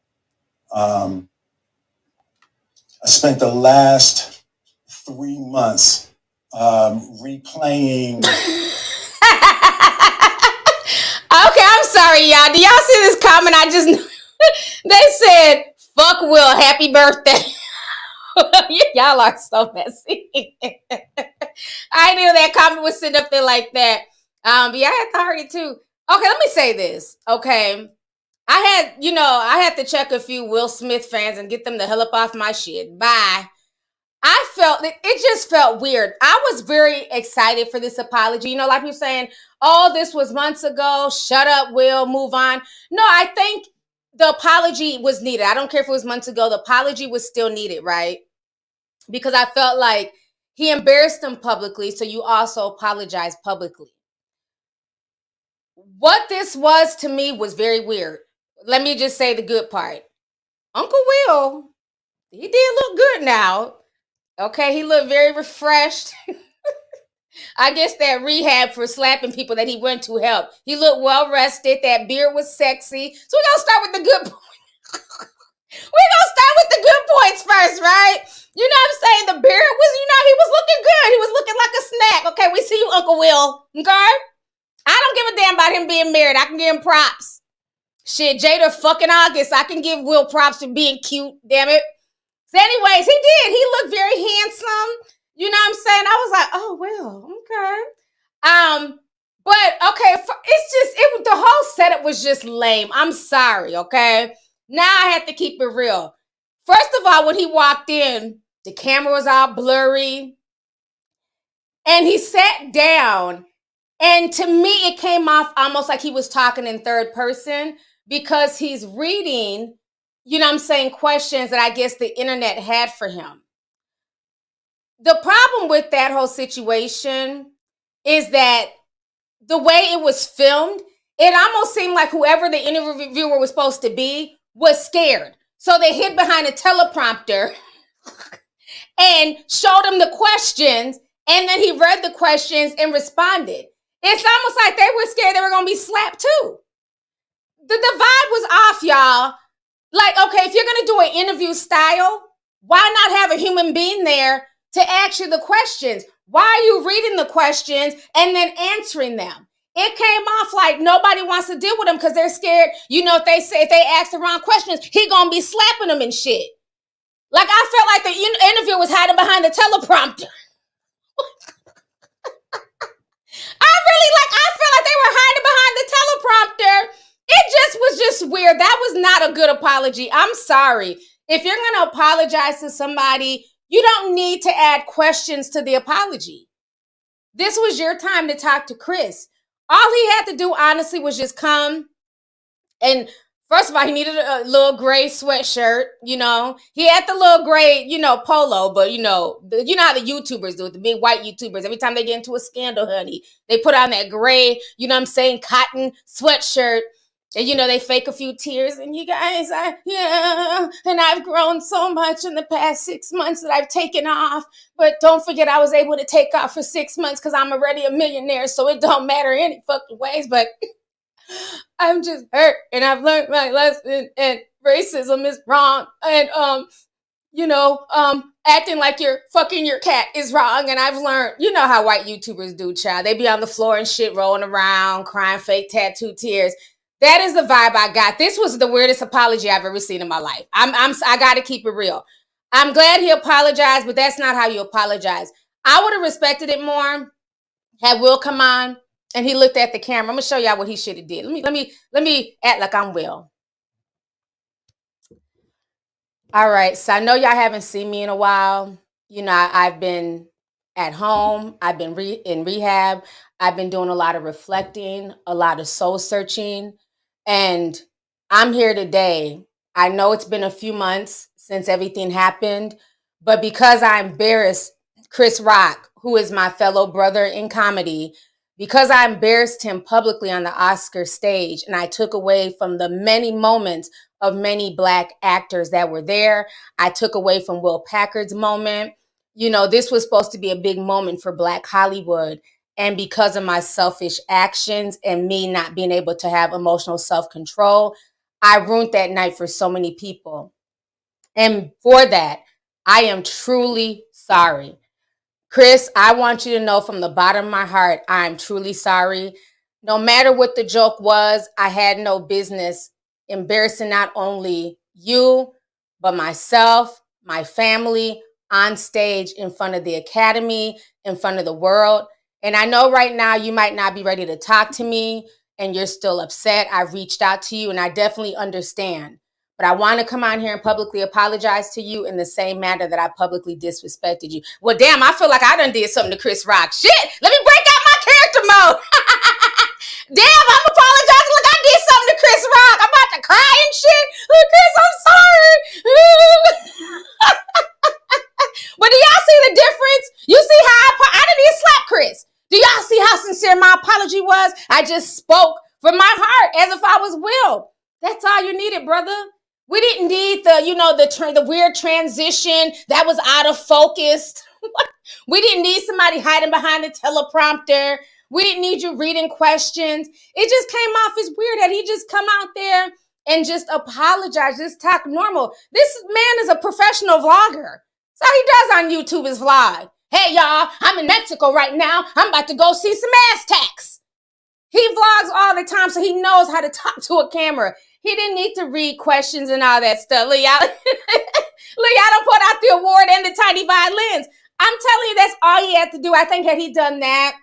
I spent the last 3 months replaying. Okay, I'm sorry, y'all. Do y'all see this comment? I just they said, "Fuck Will, happy birthday." Y'all are so messy. I knew that comment was sitting up there like that. But yeah, I had to heard it too. Okay, let me say this. Okay, I had to check a few Will Smith fans and get them the hell up off my shit. Bye. I felt it just felt weird. I was very excited for this apology. You know, like you're saying, oh, this was months ago. Shut up, Will, move on. No, I think the apology was needed. I don't care if it was months ago. The apology was still needed, right? Because I felt like he embarrassed him publicly, so you also apologize publicly. What this was to me was very weird. Let me just say the good part. Uncle Will, he did look good now. Okay, he looked very refreshed. I guess that rehab for slapping people that he went to helped. He looked well rested. That beard was sexy. So we're going to start with the good points. We're going to start with the good points first, right? You know what I'm saying? The beard was, he was looking good. He was looking like a snack. Okay, we see you, Uncle Will. Okay? I don't give a damn about him being married. I can give him props. Shit, Jada fucking August. I can give Will props for being cute. Damn it. So anyways, he did. He looked very handsome. You know what I'm saying? I was like, oh, Will, okay. But okay, the whole setup was just lame. I'm sorry, okay? Now I have to keep it real. First of all, when he walked in, the camera was all blurry. And he sat down. And to me, it came off almost like he was talking in third person because he's reading, questions that I guess the internet had for him. The problem with that whole situation is that the way it was filmed, it almost seemed like whoever the interviewer was supposed to be was scared. So they hid behind a teleprompter and showed him the questions, and then he read the questions and responded. It's almost like they were scared they were going to be slapped too. The vibe was off, y'all. Like, okay, if you're going to do an interview style, why not have a human being there to ask you the questions? Why are you reading the questions and then answering them? It came off like nobody wants to deal with them because they're scared. If they ask the wrong questions, he going to be slapping them and shit. Like, I felt like the interview was hiding behind the teleprompter. I feel like they were hiding behind the teleprompter. It was just weird. That was not a good apology. I'm sorry. If you're going to apologize to somebody, you don't need to add questions to the apology. This was your time to talk to Chris. All he had to do, honestly, was just come. And first of all, he needed a little gray sweatshirt. He had the little gray, polo. But, you know how the YouTubers do it, the big white YouTubers. Every time they get into a scandal, honey, they put on that gray, cotton sweatshirt. And, they fake a few tears. And you guys, and I've grown so much in the past 6 months that I've taken off. But don't forget, I was able to take off for 6 months because I'm already a millionaire. So it don't matter any fucking ways. But I'm just hurt. And I've learned my lesson. And racism is wrong. And, acting like you're fucking your cat is wrong. And I've learned, you know how white YouTubers do, child. They be on the floor and shit, rolling around, crying fake tattoo tears. That is the vibe I got. This was the weirdest apology I've ever seen in my life. I got to keep it real. I'm glad he apologized, but that's not how you apologize. I would have respected it more had Will come on and he looked at the camera. I'm gonna show y'all what he should have did. Let me act like I'm Will. All right, so I know y'all haven't seen me in a while. I've been at home. I've been in rehab. I've been doing a lot of reflecting, a lot of soul searching. And I'm here today. I know it's been a few months since everything happened, but because I embarrassed Chris Rock, who is my fellow brother in comedy, because I embarrassed him publicly on the Oscar stage, and I took away from the many moments of many Black actors that were there. I took away from Will Packard's moment. This was supposed to be a big moment for Black Hollywood. And because of my selfish actions and me not being able to have emotional self-control, I ruined that night for so many people. And for that, I am truly sorry. Chris, I want you to know from the bottom of my heart, I'm truly sorry. No matter what the joke was, I had no business embarrassing not only you, but myself, my family, on stage, in front of the Academy, in front of the world. And I know right now you might not be ready to talk to me and you're still upset. I reached out to you and I definitely understand. But I want to come on here and publicly apologize to you in the same manner that I publicly disrespected you. Well, damn, I feel like I done did something to Chris Rock. Shit, let me break out my character mode. Damn, I'm apologizing like I did something to Chris Rock. I'm about to cry and shit. Oh, Chris, I'm sorry. But do y'all see the difference? You see how I didn't even slap Chris. Do y'all see how sincere my apology was? I just spoke from my heart as if I was Will. That's all you needed, brother. We didn't need the weird transition that was out of focus. We didn't need somebody hiding behind the teleprompter. We didn't need you reading questions. It just came off as weird that he just come out there and just apologize, just talk normal. This man is a professional vlogger. So he does on YouTube his vlog. Hey, y'all, I'm in Mexico right now. I'm about to go see some Aztecs. He vlogs all the time, so he knows how to talk to a camera. He didn't need to read questions and all that stuff. Look, y'all, don't put out the award and the tiny violins. I'm telling you, that's all he had to do. I think had he done that,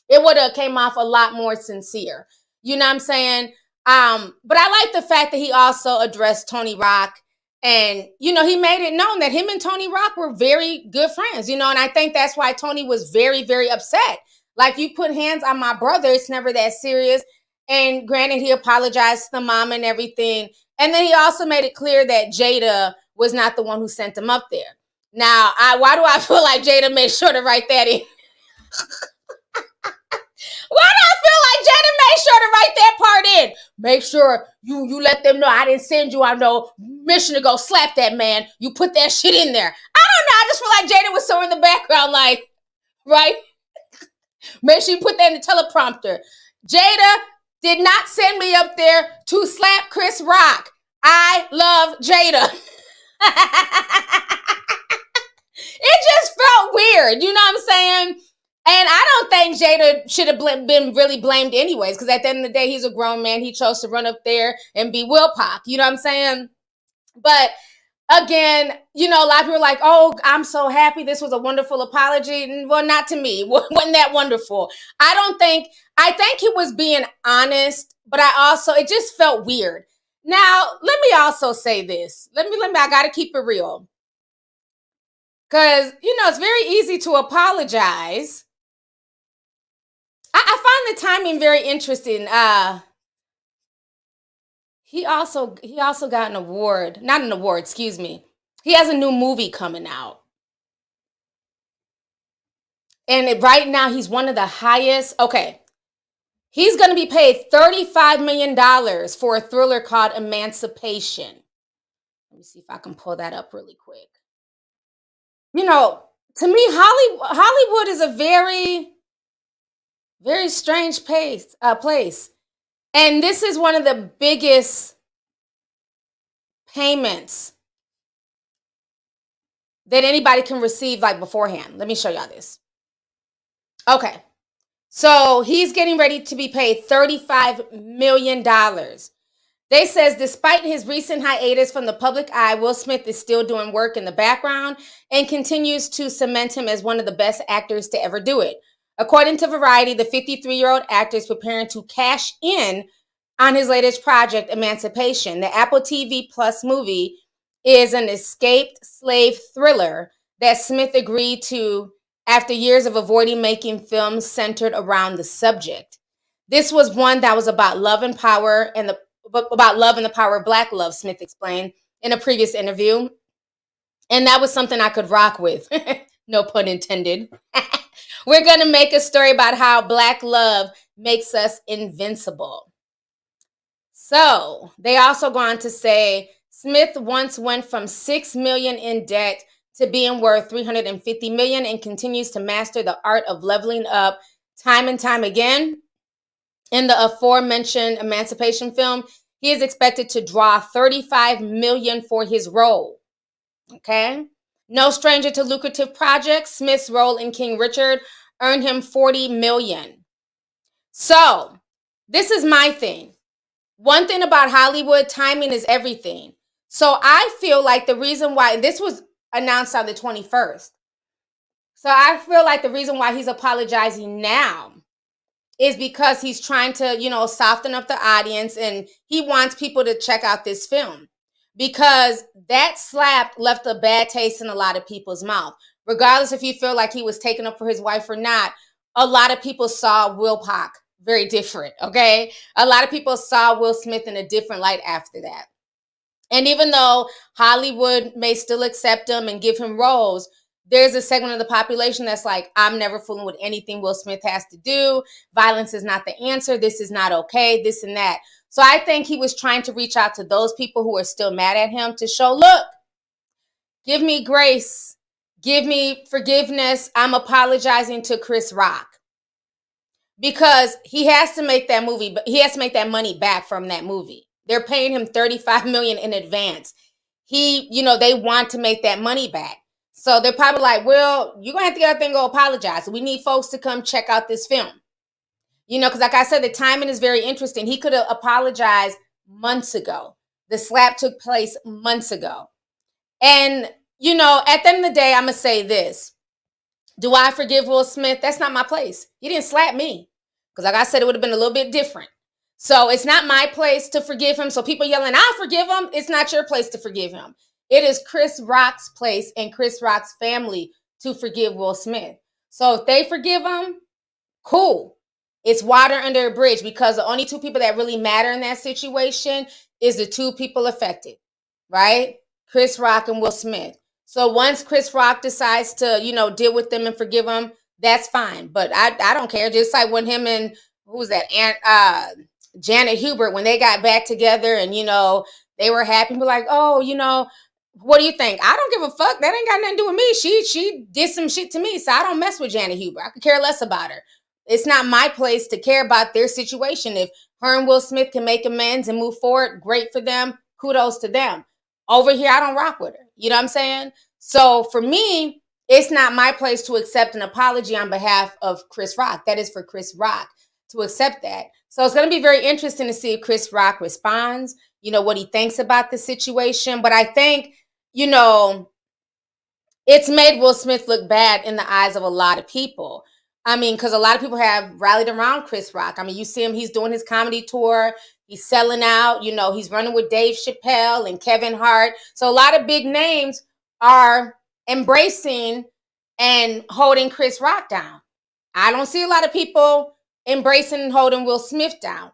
it would have came off a lot more sincere. You know what I'm saying? But I like the fact that he also addressed Tony Rock. And, he made it known that him and Tony Rock were very good friends, and I think that's why Tony was very, very upset. Like, you put hands on my brother, it's never that serious. And granted, he apologized to the mom and everything. And then he also made it clear that Jada was not the one who sent him up there. Now, why do I feel like Jada made sure to write that in? Why do I feel like Jada made sure to write that part in? Make sure you let them know I didn't send you on no mission to go slap that man. You put that shit in there. I don't know. I just feel like Jada was so in the background, like, right? Make sure you put that in the teleprompter. Jada did not send me up there to slap Chris Rock. I love Jada. It just felt weird. You know what I'm saying? And I don't think Jada should have been really blamed anyways, because at the end of the day, he's a grown man. He chose to run up there and be Will Pac. You know what I'm saying? But again, a lot of people are like, oh, I'm so happy. This was a wonderful apology. Well, not to me. Wasn't that wonderful? I think he was being honest, but it just felt weird. Now, let me also say this. I got to keep it real. Because, it's very easy to apologize. I find the timing very interesting. He also got an award. Not an award, excuse me. He has a new movie coming out. And right now, he's one of the highest. Okay. He's going to be paid $35 million for a thriller called Emancipation. Let me see if I can pull that up really quick. To me, Hollywood is a very, very strange place. And this is one of the biggest payments that anybody can receive like beforehand. Let me show y'all this. Okay. So he's getting ready to be paid $35 million. They says despite his recent hiatus from the public eye, Will Smith is still doing work in the background and continues to cement him as one of the best actors to ever do it. According to Variety, the 53-year-old actor is preparing to cash in on his latest project, Emancipation. The Apple TV Plus movie is an escaped slave thriller that Smith agreed to after years of avoiding making films centered around the subject. This was one that was about love and power and the power of Black love, Smith explained in a previous interview. And that was something I could rock with. No pun intended. We're going to make a story about how Black love makes us invincible. So they also go on to say Smith once went from $6 million in debt to being worth $350 million and continues to master the art of leveling up time and time again. In the aforementioned Emancipation film, he is expected to draw $35 million for his role. Okay. No stranger to lucrative projects, Smith's role in King Richard earned him $40 million. So, this is my thing. One thing about Hollywood, timing is everything. So I feel like the reason why, this was announced on the 21st. So I feel like the reason why he's apologizing now is because he's trying to, soften up the audience, and he wants people to check out this film. Because that slap left a bad taste in a lot of people's mouth. Regardless if you feel like he was taken up for his wife or not, a lot of people saw Will Pac very different, okay? A lot of people saw Will Smith in a different light after that. And even though Hollywood may still accept him and give him roles, there's a segment of the population that's like, I'm never fooling with anything Will Smith has to do. Violence is not the answer. This is not okay, this and that. So I think he was trying to reach out to those people who are still mad at him to show, look, give me grace. Give me forgiveness. I'm apologizing to Chris Rock. Because he has to make that movie, but he has to make that money back from that movie. They're paying him $35 million in advance. They want to make that money back. So they're probably like, well, you're going to have to get out there and go apologize. We need folks to come check out this film. Because like I said, the timing is very interesting. He could have apologized months ago. The slap took place months ago. And, at the end of the day, I'm going to say this. Do I forgive Will Smith? That's not my place. He didn't slap me. Because like I said, it would have been a little bit different. So it's not my place to forgive him. So people yelling, I'll forgive him. It's not your place to forgive him. It is Chris Rock's place and Chris Rock's family to forgive Will Smith. So if they forgive him, cool. It's water under a bridge, because the only two people that really matter in that situation is the two people affected, right? Chris Rock and Will Smith. So once Chris Rock decides to, deal with them and forgive them, that's fine. But I don't care. Just like when him and, who was that, Janet Hubert, when they got back together and, they were happy, but like, oh, what do you think? I don't give a fuck. That ain't got nothing to do with me. She did some shit to me, so I don't mess with Janet Hubert. I could care less about her. It's not my place to care about their situation. If her and Will Smith can make amends and move forward, great for them. Kudos to them. Over here, I don't rock with her. You know what I'm saying? So for me, it's not my place to accept an apology on behalf of Chris Rock. That is for Chris Rock to accept that. So it's going to be very interesting to see if Chris Rock responds, what he thinks about the situation. But I think, it's made Will Smith look bad in the eyes of a lot of people. I mean, because a lot of people have rallied around Chris Rock. I mean, you see him, he's doing his comedy tour. He's selling out, he's running with Dave Chappelle and Kevin Hart. So a lot of big names are embracing and holding Chris Rock down. I don't see a lot of people embracing and holding Will Smith down.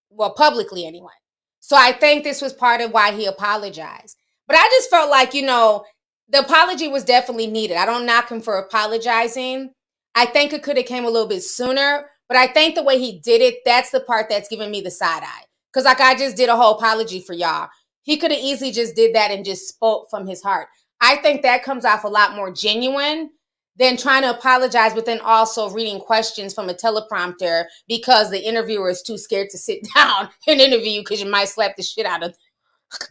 Well, publicly anyway. So I think this was part of why he apologized. But I just felt like, the apology was definitely needed. I don't knock him for apologizing. I think it could have came a little bit sooner, but I think the way he did it, that's the part that's giving me the side eye. Because like I just did a whole apology for y'all. He could have easily just did that and just spoke from his heart. I think that comes off a lot more genuine than trying to apologize, but then also reading questions from a teleprompter because the interviewer is too scared to sit down and interview you because you might slap the shit out of them. That's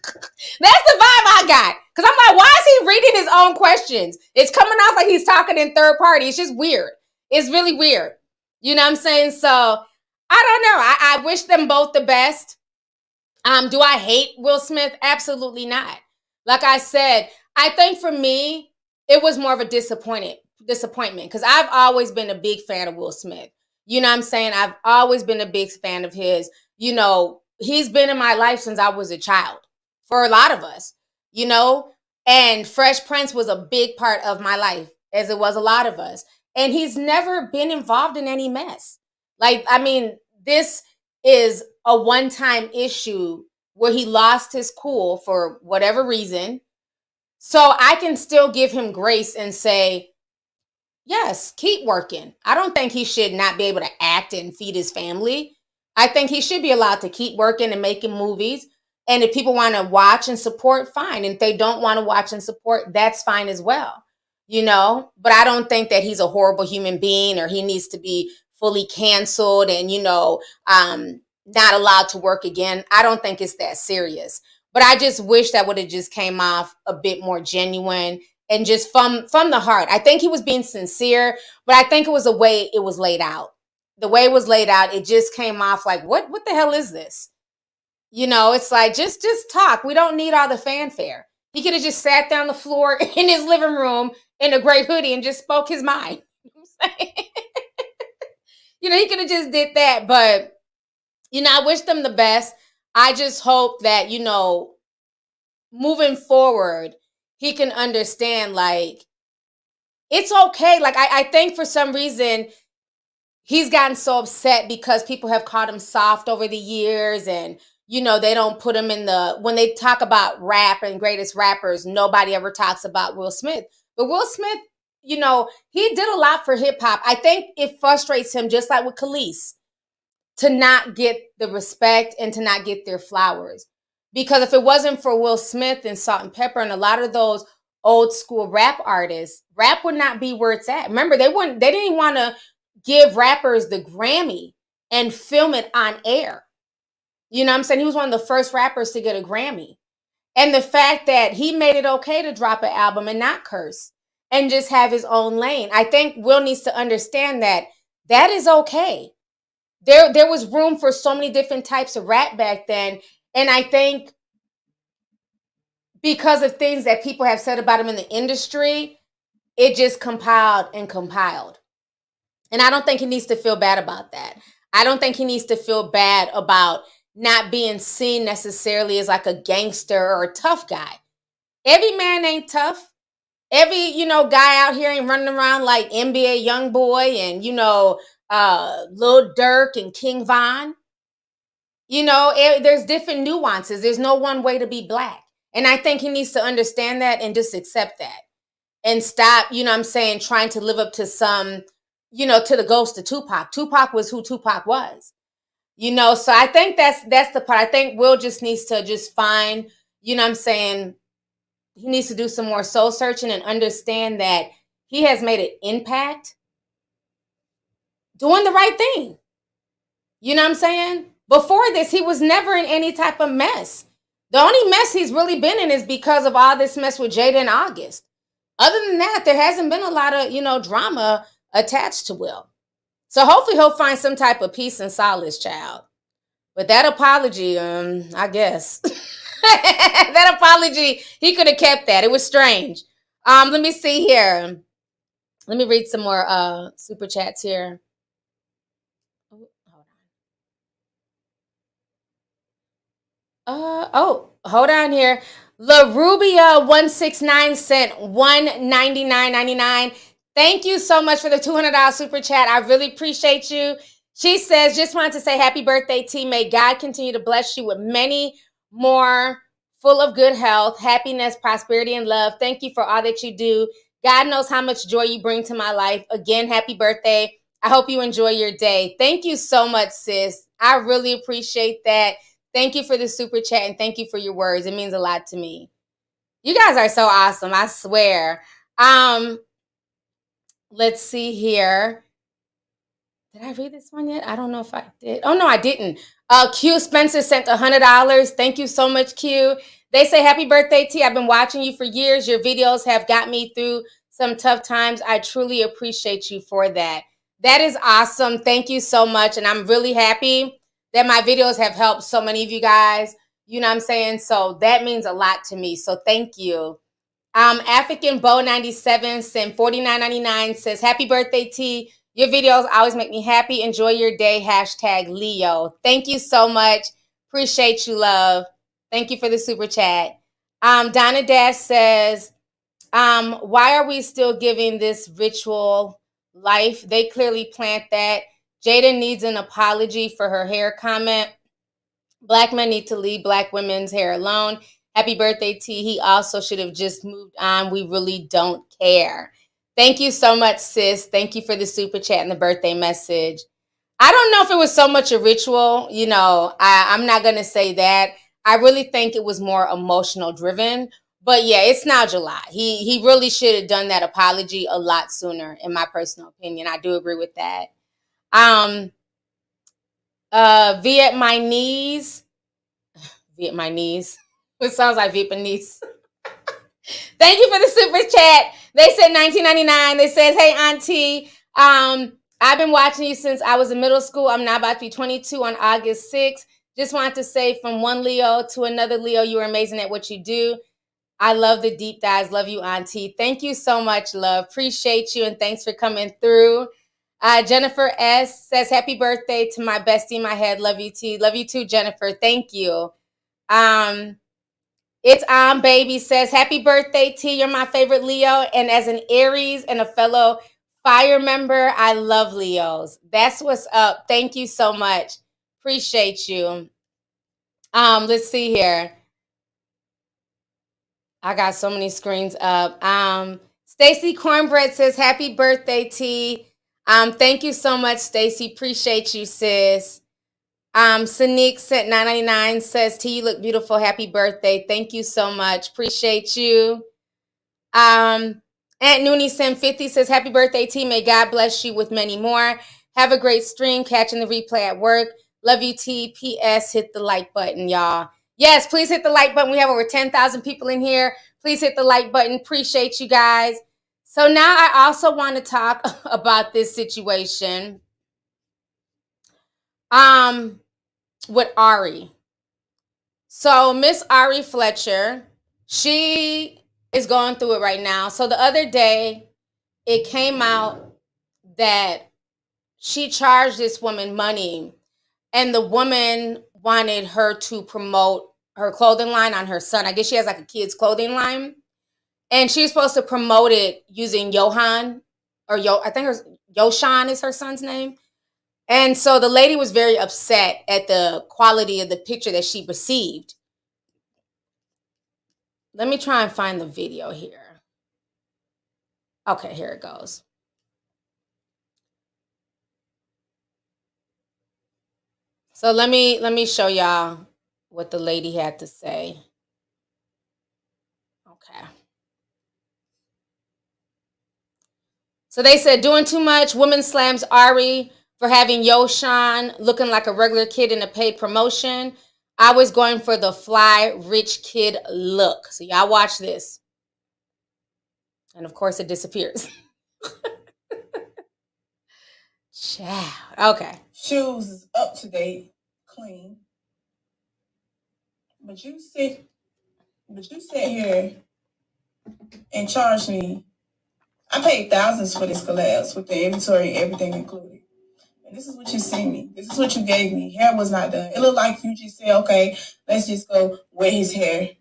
the vibe I got. Because I'm like, why is he reading his own questions? It's coming off like he's talking in third party. It's just weird. It's really weird. You know what I'm saying? So, I don't know. I wish them both the best. Do I hate Will Smith? Absolutely not. Like I said, I think for me, it was more of a disappointment because I've always been a big fan of Will Smith. You know what I'm saying? I've always been a big fan of his. He's been in my life since I was a child. For a lot of us, and Fresh Prince was a big part of my life, as it was a lot of us. And he's never been involved in any mess. This is a one-time issue where he lost his cool for whatever reason. So I can still give him grace and say, yes, keep working. I don't think he should not be able to act and feed his family. I think he should be allowed to keep working and making movies. And if people want to watch and support, fine. And if they don't want to watch and support, that's fine as well. But I don't think that he's a horrible human being or he needs to be fully canceled and, not allowed to work again. I don't think it's that serious. But I just wish that would have just came off a bit more genuine and just from the heart. I think he was being sincere, but I think it was the way it was laid out. The way it was laid out, it just came off like, what the hell is this? You know, it's like, just talk. We don't need all the fanfare. He could have just sat down on the floor in his living room in a gray hoodie and just spoke his mind. You know what I'm saying? You know, he could have just did that. But, you know, I wish them the best. I just hope that, you know, moving forward, he can understand, like, it's okay. Like, I think for some reason, he's gotten so upset because people have called him soft over the years, and, you know, they don't put him in the, when they talk about rap and greatest rappers, nobody ever talks about Will Smith. But Will Smith, you know, he did a lot for hip hop. I think it frustrates him, just like with Kelis, to not get the respect and to not get their flowers. Because if it wasn't for Will Smith and Salt and Pepper and a lot of those old school rap artists, rap would not be where it's at. Remember, they didn't want to give rappers the Grammy and film it on air. You know what I'm saying? He was one of the first rappers to get a Grammy. And the fact that he made it okay to drop an album and not curse and just have his own lane. I think Will needs to understand that that is okay. There was room for so many different types of rap back then. And I think because of things that people have said about him in the industry, it just compiled and compiled. And I don't think he needs to feel bad about that. I don't think he needs to feel bad about not being seen necessarily as like a gangster or a tough guy. Every man ain't tough. Every, you know, guy out here ain't running around like NBA Youngboy and, you know, Lil Durk and King Von. You know, there's different nuances. There's no one way to be black. And I think he needs to understand that and just accept that. And stop, you know what I'm saying, trying to live up to some, you know, to the ghost of Tupac. Tupac was who Tupac was. You know, so I think that's the part. I think Will just needs to just find, you know what I'm saying, he needs to do some more soul searching and understand that he has made an impact doing the right thing. You know what I'm saying? Before this, he was never in any type of mess. The only mess he's really been in is because of all this mess with Jada and August. Other than that, there hasn't been a lot of, you know, drama attached to Will. So hopefully he'll find some type of peace and solace, child. But that apology, I guess. That apology, he could have kept that. It was strange. Let me see here. Let me read some more super chats here. Hold on here. La Rubia 169 sent $199.99. Thank you so much for the $200 super chat. I really appreciate you. She says, just wanted to say happy birthday, T. May God continue to bless you with many more, full of good health, happiness, prosperity, and love. Thank you for all that you do. God knows how much joy you bring to my life. Again, happy birthday. I hope you enjoy your day. Thank you so much, sis. I really appreciate that. Thank you for the super chat and thank you for your words. It means a lot to me. You guys are so awesome, I swear. Let's see here. Did I read this one yet? I don't know if I did. Oh, no, I didn't. Q Spencer sent $100. Thank you so much, Q. They say, happy birthday, T. I've been watching you for years. Your videos have got me through some tough times. I truly appreciate you for that. That is awesome. Thank you so much. And I'm really happy that my videos have helped so many of you guys. You know what I'm saying? So that means a lot to me. So thank you. African Bow 97 sent $49.99, says, happy birthday, T. Your videos always make me happy. Enjoy your day. #Leo. Thank you so much. Appreciate you, love. Thank you for the super chat. Donna Dash says, why are we still giving this ritual life? They clearly plant that. Jada needs an apology for her hair comment. Black men need to leave Black women's hair alone. Happy birthday, T. He also should have just moved on. We really don't care. Thank you so much, sis. Thank you for the super chat and the birthday message. I don't know if it was so much a ritual. You know, I'm not going to say that. I really think it was more emotional driven. But yeah, it's now July. He really should have done that apology a lot sooner, in my personal opinion. I do agree with that. Vietnamese. It sounds like Vietnamese. Thank you for the super chat. They said 1999. They says, hey, Auntie, I've been watching you since I was in middle school. I'm now about to be 22 on August 6th. Just wanted to say from one Leo to another Leo, you are amazing at what you do. I love the deep dives. Love you, Auntie. Thank you so much, love. Appreciate you, and thanks for coming through. Jennifer S. says, happy birthday to my bestie in my head. Love you, T. Love you too, Jennifer. Thank you. It's Baby says, happy birthday, T. You're my favorite Leo. And as an Aries and a fellow fire member, I love Leos. That's what's up. Thank you so much. Appreciate you. Let's see here. I got so many screens up. Stacy Cornbread says, happy birthday, T. Thank you so much, Stacy. Appreciate you, sis. Sanique sent 999 says, T, you look beautiful. Happy birthday. Thank you so much. Appreciate you. Aunt Noonie sent 50 says, happy birthday, T. May God bless you with many more. Have a great stream. Catching the replay at work. Love you, T. P.S. Hit the like button, y'all. Yes, please hit the like button. We have over 10,000 people in here. Please hit the like button. Appreciate you guys. So now I also want to talk about this situation with Ari. So Miss Ari Fletcher, she is going through it right now. So the other day, it came out that she charged this woman money, and the woman wanted her to promote her clothing line on her son. I guess she has like a kid's clothing line, and she's supposed to promote it using Johan, or I think Yoshan is her son's name. And so the lady was very upset at the quality of the picture that she received. Let me try and find the video here. Okay, here it goes. So let me show y'all what the lady had to say. Okay. So they said, doing too much. Woman slams Ari for having Yoshan looking like a regular kid in a paid promotion. I was going for the fly rich kid look. So y'all watch this. And of course it disappears. Child. Okay. Shoes is up to date, clean. But you sit here and charge me. I paid thousands for this collabs with the inventory and everything included. And this is what you sent me. This is what you gave me. Hair was not done. It looked like you just said, okay, let's just go wet his hair.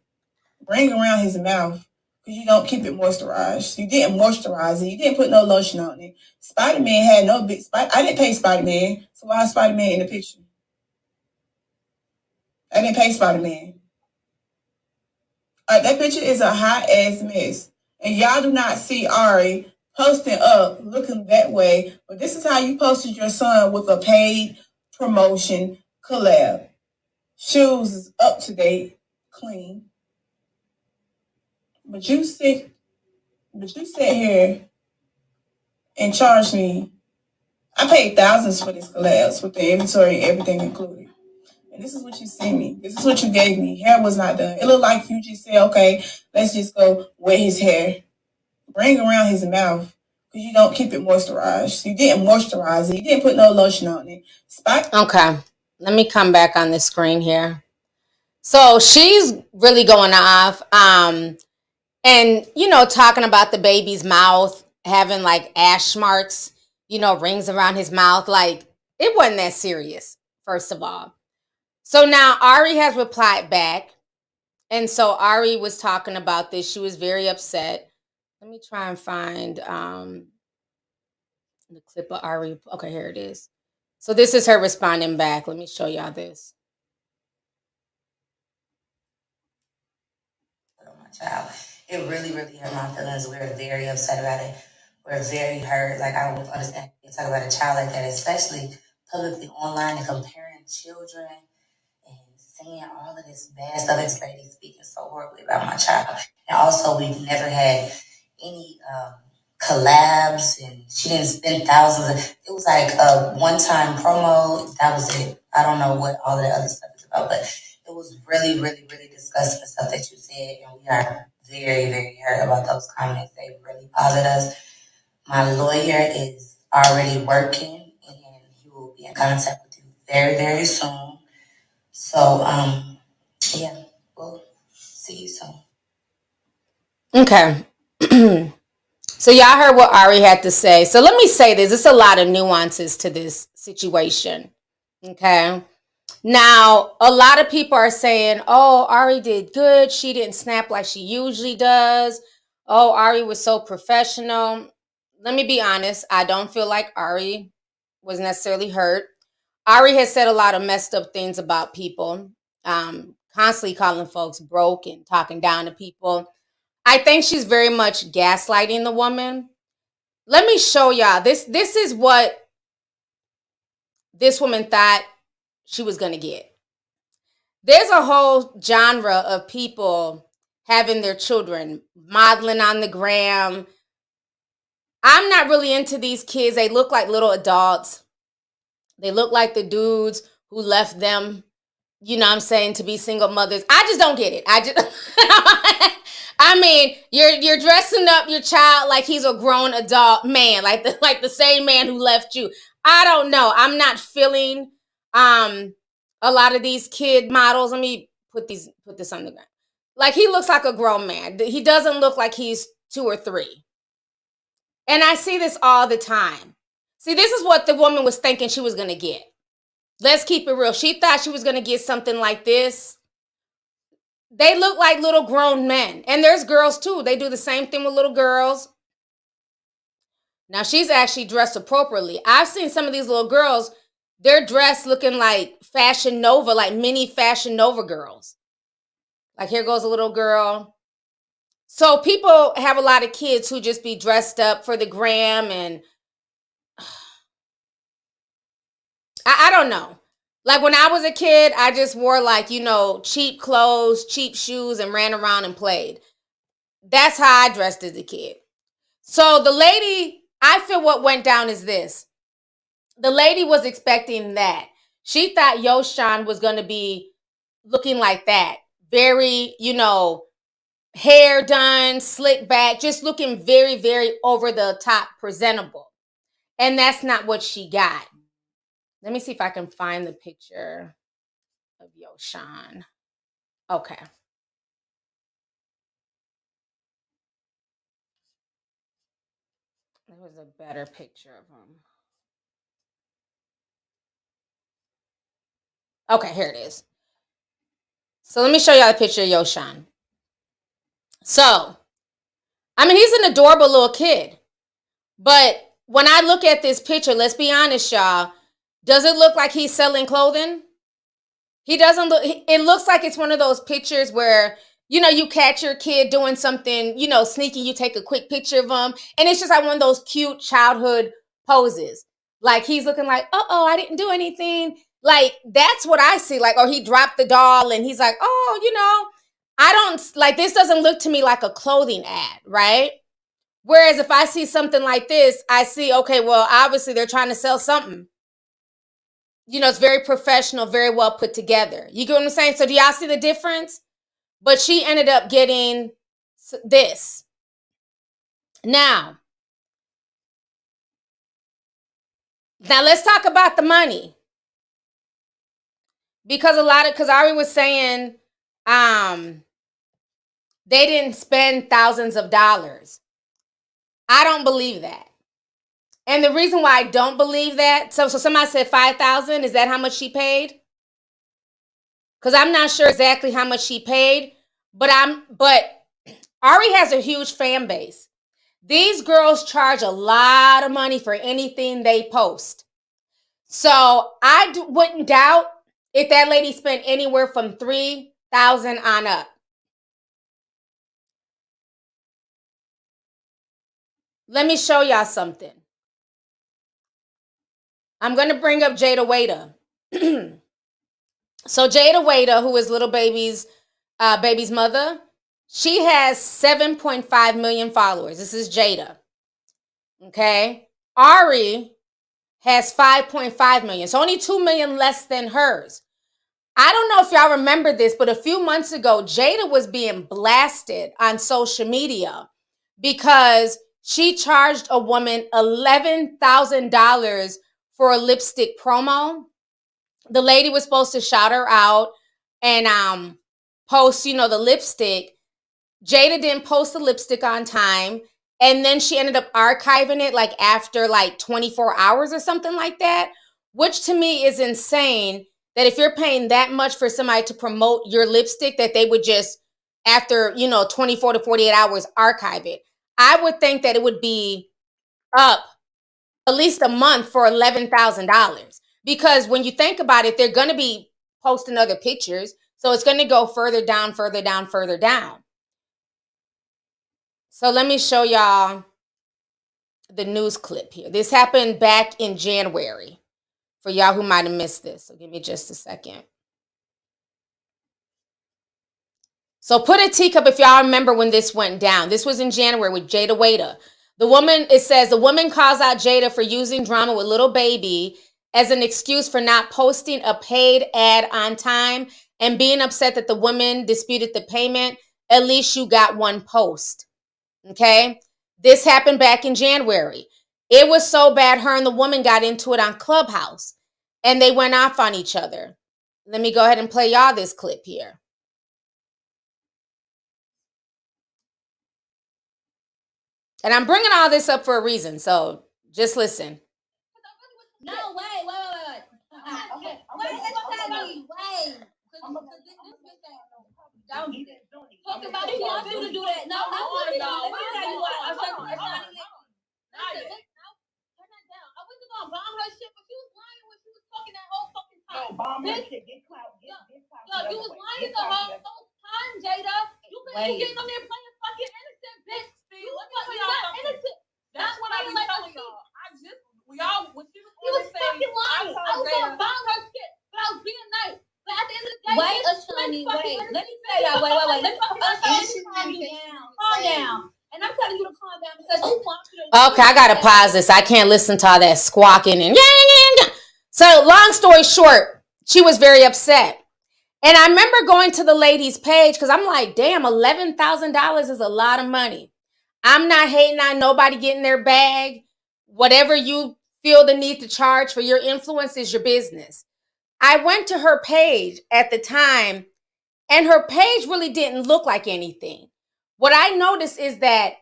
Bring around his mouth. Because you don't keep it moisturized. You didn't moisturize it. You didn't put no lotion on it. Spider-Man had no big I didn't pay Spider-Man. So why is Spider-Man in the picture? I didn't pay Spider-Man. That picture is a hot ass mess. And y'all do not see Ari posting up looking that way. But this is how you posted your son with a paid promotion collab. Shoes is up to date, clean. But you sit here and charge me. I paid thousands for this collabs with the inventory and everything included. And this is what you sent me. This is what you gave me. Hair was not done. It looked like you just said, okay, let's just go wet his hair. Bring around his mouth. Because you don't keep it moisturized. You didn't moisturize it. You didn't put no lotion on it. Okay. Let me come back on the screen here. So she's really going off. And, talking about the baby's mouth, having like ash marks, rings around his mouth. Like, it wasn't that serious, first of all. So now Ari has replied back. And so Ari was talking about this. She was very upset. Let me try and find the clip of Ari. Okay, here it is. So this is her responding back. Let me show y'all this. My child. It really, really hurt my feelings. We're very upset about it. We're very hurt. Like, I don't understand you talk about a child like that, especially publicly online and comparing children and saying all of this bad stuff. This lady speaking so horribly about my child. And also, we've never had any collabs, and she didn't spend thousands. It was like a one-time promo. That was it. I don't know what all of the other stuff is about, but it was really, really, really disgusting, the stuff that you said, and we are very, very hurt about those comments. They really bothered us. My lawyer is already working, and he will be in contact with you very, very soon. So, yeah, we'll see you soon. Okay. So y'all heard what Ari had to say. So let me say this. There's a lot of nuances to this situation. Okay. Now, a lot of people are saying, oh, Ari did good. She didn't snap like she usually does. Oh, Ari was so professional. Let me be honest. I don't feel like Ari was necessarily hurt. Ari has said a lot of messed up things about people, constantly calling folks broke and talking down to people. I think she's very much gaslighting the woman. Let me show y'all. This is what this woman thought she was going to get. There's a whole genre of people having their children modeling on the gram. I'm not really into these kids. They look like little adults. They look like the dudes who left them, you know what I'm saying, to be single mothers. I just don't get it. I mean, you're dressing up your child like he's a grown adult man, like the same man who left you. I don't know. I'm not feeling a lot of these kid models. Let me put this on the ground. Like, he looks like a grown man. He doesn't look like he's 2 or 3. And I see this all the time. See, this is what the woman was thinking she was going to get. Let's keep it real. She thought she was going to get something like this. They look like little grown men. And there's girls too. They do the same thing with little girls. Now, she's actually dressed appropriately. I've seen some of these little girls, they're dressed looking like Fashion Nova, like mini Fashion Nova girls. Like, here goes a little girl. So people have a lot of kids who just be dressed up for the gram, and I don't know. Like, when I was a kid, I just wore, like, you know, cheap clothes, cheap shoes, and ran around and played. That's how I dressed as a kid. So the lady, I feel what went down is this. The lady was expecting that. She thought Yoshan was going to be looking like that. Very, you know, hair done, slick back, just looking very, very over the top presentable. And that's not what she got. Let me see if I can find the picture of Yoshan. Okay. There was a better picture of him. Okay, here it is. So let me show y'all a picture of Yoshan. So, I mean, he's an adorable little kid. But when I look at this picture, let's be honest, y'all, does it look like he's selling clothing? He doesn't look, it looks like it's one of those pictures where, you know, you catch your kid doing something, you know, sneaky, you take a quick picture of him, and it's just like one of those cute childhood poses. Like, he's looking like, uh-oh, I didn't do anything. Like, that's what I see. Like, or he dropped the doll and he's like, oh, you know, I don't, like, this doesn't look to me like a clothing ad, right? Whereas if I see something like this, I see, okay, well, obviously they're trying to sell something. You know, it's very professional, very well put together. You get what I'm saying? So do y'all see the difference? But she ended up getting this. Now let's talk about the money. Because Ari was saying they didn't spend thousands of dollars. I don't believe that. And the reason why I don't believe that, so somebody said 5,000, is that how much she paid? Because I'm not sure exactly how much she paid, but Ari has a huge fan base. These girls charge a lot of money for anything they post. So I wouldn't doubt if that lady spent anywhere from 3,000 on up. Let me show y'all something. I'm going to bring up Jada Waiter. So Jada Waiter, who is little baby's mother, she has 7.5 million followers. This is Jada. Okay. Ari has 5.5 million. So only 2 million less than hers. I don't know if y'all remember this, but a few months ago, Jada was being blasted on social media because she charged a woman $11,000 for a lipstick promo. The lady was supposed to shout her out and post, the lipstick. Jada didn't post the lipstick on time. And then she ended up archiving it like after like 24 hours or something like that, which to me is insane that if you're paying that much for somebody to promote your lipstick, that they would just, after, 24 to 48 hours, archive it. I would think that it would be up at least a month for $11,000. Because when you think about it, they're going to be posting other pictures. So it's going to go further down, further down, further down. So let me show y'all the news clip here. This happened back in January for y'all who might have missed this. So give me just a second. So put a teacup if y'all remember when this went down. This was in January with Jada Waiter. It says the woman calls out Jada for using drama with Lil Baby as an excuse for not posting a paid ad on time and being upset that the woman disputed the payment. At least you got one post. Okay? This happened back in January. It was so bad, her and the woman got into it on Clubhouse and they went off on each other. Let me go ahead and play y'all this clip here. And I'm bringing all this up for a reason, so just listen. No, wait. Okay. Wait. Talk about he wants you to do that. No, let me tell you what. Turn that down. I wasn't gonna bomb her shit, but she was lying when she was talking that whole fucking time. No, bomb her shit. Get clout. Yo, you was lying the whole time, Jada. You been getting on there playing fucking innocent, bitch. You not innocent. That's what I be telling y'all. When she was fucking lying. I was gonna bomb her shit, but I was being nice. But at the end of the day, wait, Ashani, wait. Let me say that. Wait. Let me calm down. And I'm telling you to calm down because you want to. Okay, I gotta pause this. I can't listen to all that squawking and yeah. So long story short, she was very upset. And I remember going to the lady's page because I'm like, damn, $11,000 is a lot of money. I'm not hating on nobody getting their bag. Whatever you feel the need to charge for your influence is your business. I went to her page at the time, and her page really didn't look like anything. What I noticed is that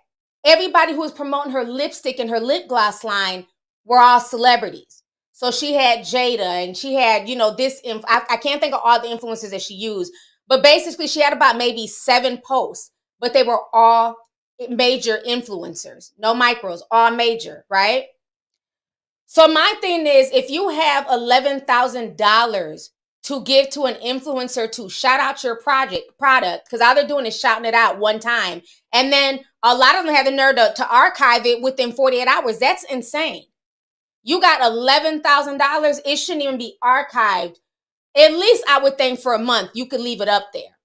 everybody who was promoting her lipstick and her lip gloss line were all celebrities. So she had Jada, and she had, I can't think of all the influencers that she used, but basically she had about maybe 7 posts, but they were all major influencers, no micros, all major, right? So my thing is, if you have $11,000 to give to an influencer to shout out your product, because all they're doing is shouting it out one time, and then a lot of them have the nerve to archive it within 48 hours. That's insane. You got $11,000. It shouldn't even be archived. At least I would think for a month, you could leave it up there.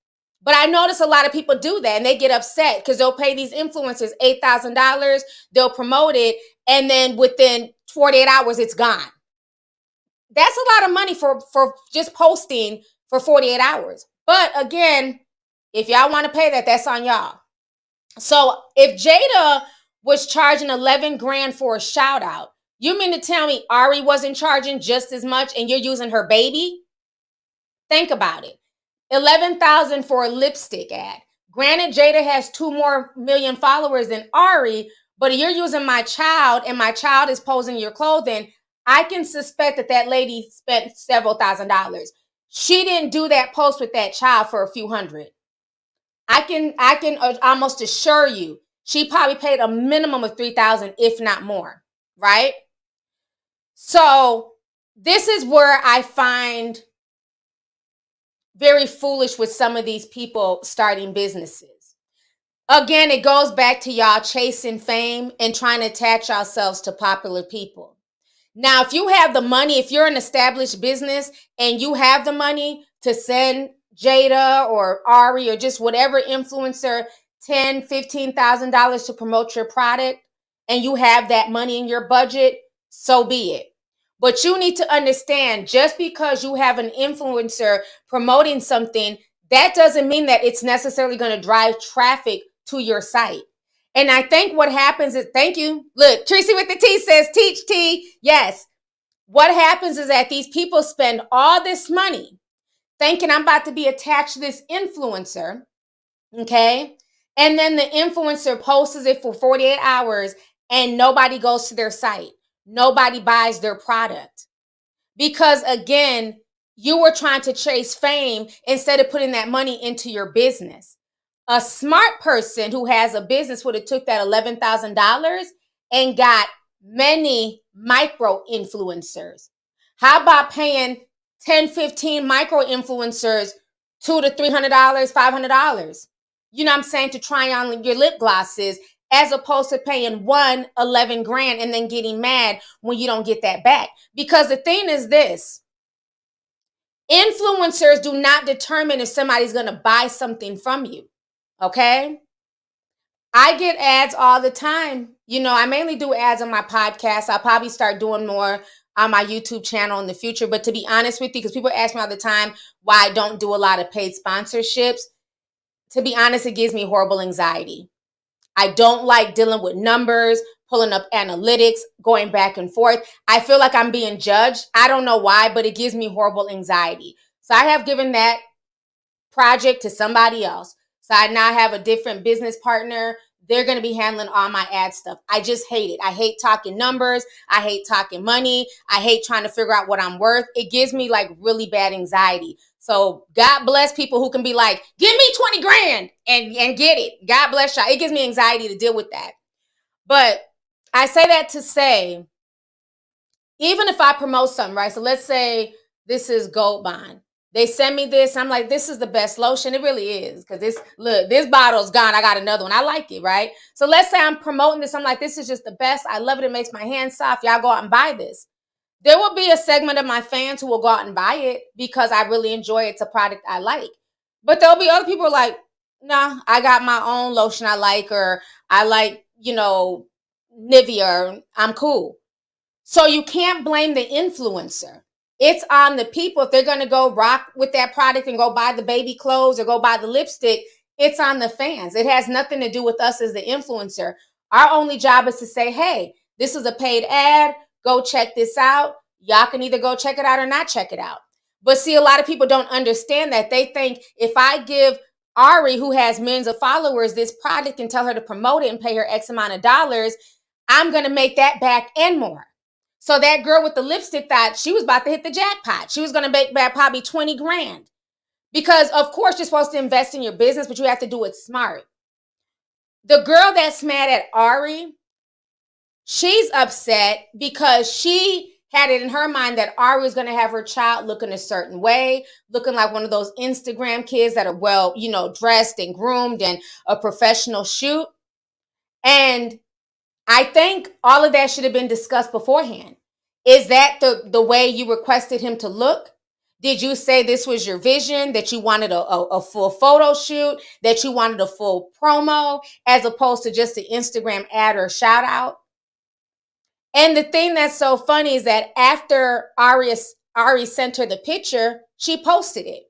But I notice a lot of people do that and they get upset because they'll pay these influencers $8,000. They'll promote it. And then within 48 hours, it's gone. That's a lot of money for just posting for 48 hours. But again, if y'all want to pay that, that's on y'all. So if Jada was charging 11 grand for a shout out, you mean to tell me Ari wasn't charging just as much and you're using her baby? Think about it. 11,000 for a lipstick ad. Granted, Jada has 2 more million followers than Ari, but you're using my child and my child is posing your clothing. I can suspect that lady spent several $1,000s. She didn't do that post with that child for a few hundred. I can almost assure you she probably paid a minimum of $3,000, if not more, right? So this is where I find very foolish with some of these people starting businesses. Again, it goes back to y'all chasing fame and trying to attach yourselves to popular people. Now, if you have the money, if you're an established business and you have the money to send Jada or Ari or just whatever influencer $10,000, $15,000 to promote your product, and you have that money in your budget, so be it. But you need to understand, just because you have an influencer promoting something, that doesn't mean that it's necessarily going to drive traffic to your site. And I think what happens is, thank you. Look, Tracy with the T says, teach T. Yes. What happens is that these people spend all this money thinking I'm about to be attached to this influencer. Okay. And then the influencer posts it for 48 hours and nobody goes to their site. Nobody buys their product. Because again, you were trying to chase fame instead of putting that money into your business. A smart person who has a business would have took that $11,000 and got many micro influencers. How about paying 10, 15 micro influencers $200 to $300, $500? You know what I'm saying? To try on your lip glosses, as opposed to paying 11 grand and then getting mad when you don't get that back. Because the thing is this, influencers do not determine if somebody's going to buy something from you. Okay? I get ads all the time. You know, I mainly do ads on my podcast. I'll probably start doing more on my YouTube channel in the future. But to be honest with you, because people ask me all the time why I don't do a lot of paid sponsorships, to be honest, it gives me horrible anxiety. I don't like dealing with numbers, pulling up analytics, going back and forth. I feel like I'm being judged. I don't know why, but it gives me horrible anxiety. So I have given that project to somebody else. So I now have a different business partner. They're going to be handling all my ad stuff. I just hate it. I hate talking numbers. I hate talking money. I hate trying to figure out what I'm worth. It gives me like really bad anxiety. So God bless people who can be like, give me 20 grand and get it. God bless y'all. It gives me anxiety to deal with that. But I say that to say, even if I promote something, right? So let's say this is Gold Bond. They send me this. I'm like, this is the best lotion. It really is. Because this bottle's gone. I got another one. I like it, right? So let's say I'm promoting this. I'm like, this is just the best. I love it. It makes my hands soft. Y'all go out and buy this. There will be a segment of my fans who will go out and buy it because I really enjoy it. It's a product I like. But there'll be other people who are like, nah, I got my own lotion I like, or I like, Nivea, or I'm cool. So you can't blame the influencer. It's on the people. If they're going to go rock with that product and go buy the baby clothes or go buy the lipstick, it's on the fans. It has nothing to do with us as the influencer. Our only job is to say, hey, this is a paid ad. Go check this out. Y'all can either go check it out or not check it out. But see, a lot of people don't understand that. They think if I give Ari, who has millions of followers, this product and tell her to promote it and pay her X amount of dollars, I'm going to make that back and more. So that girl with the lipstick thought she was about to hit the jackpot. She was going to make back probably 20 grand. Because of course you're supposed to invest in your business, but you have to do it smart. The girl that's mad at Ari, she's upset because she had it in her mind that Ari was going to have her child looking a certain way, looking like one of those Instagram kids that are well, dressed and groomed and a professional shoot. And I think all of that should have been discussed beforehand. Is that the way you requested him to look? Did you say this was your vision, that you wanted a full photo shoot, that you wanted a full promo, as opposed to just an Instagram ad or shout out? And the thing that's so funny is that after Ari sent her the picture, she posted it.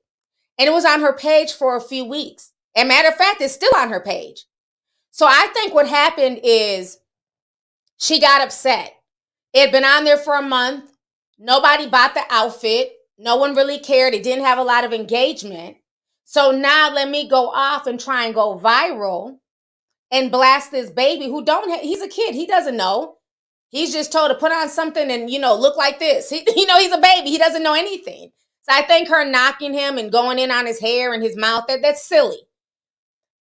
And it was on her page for a few weeks. And matter of fact, it's still on her page. So I think what happened is she got upset. It had been on there for a month. Nobody bought the outfit. No one really cared. It didn't have a lot of engagement. So now let me go off and try and go viral and blast this baby who he's a kid. He doesn't know. He's just told to put on something and, look like this. He's a baby. He doesn't know anything. So I think her knocking him and going in on his hair and his mouth, that's silly.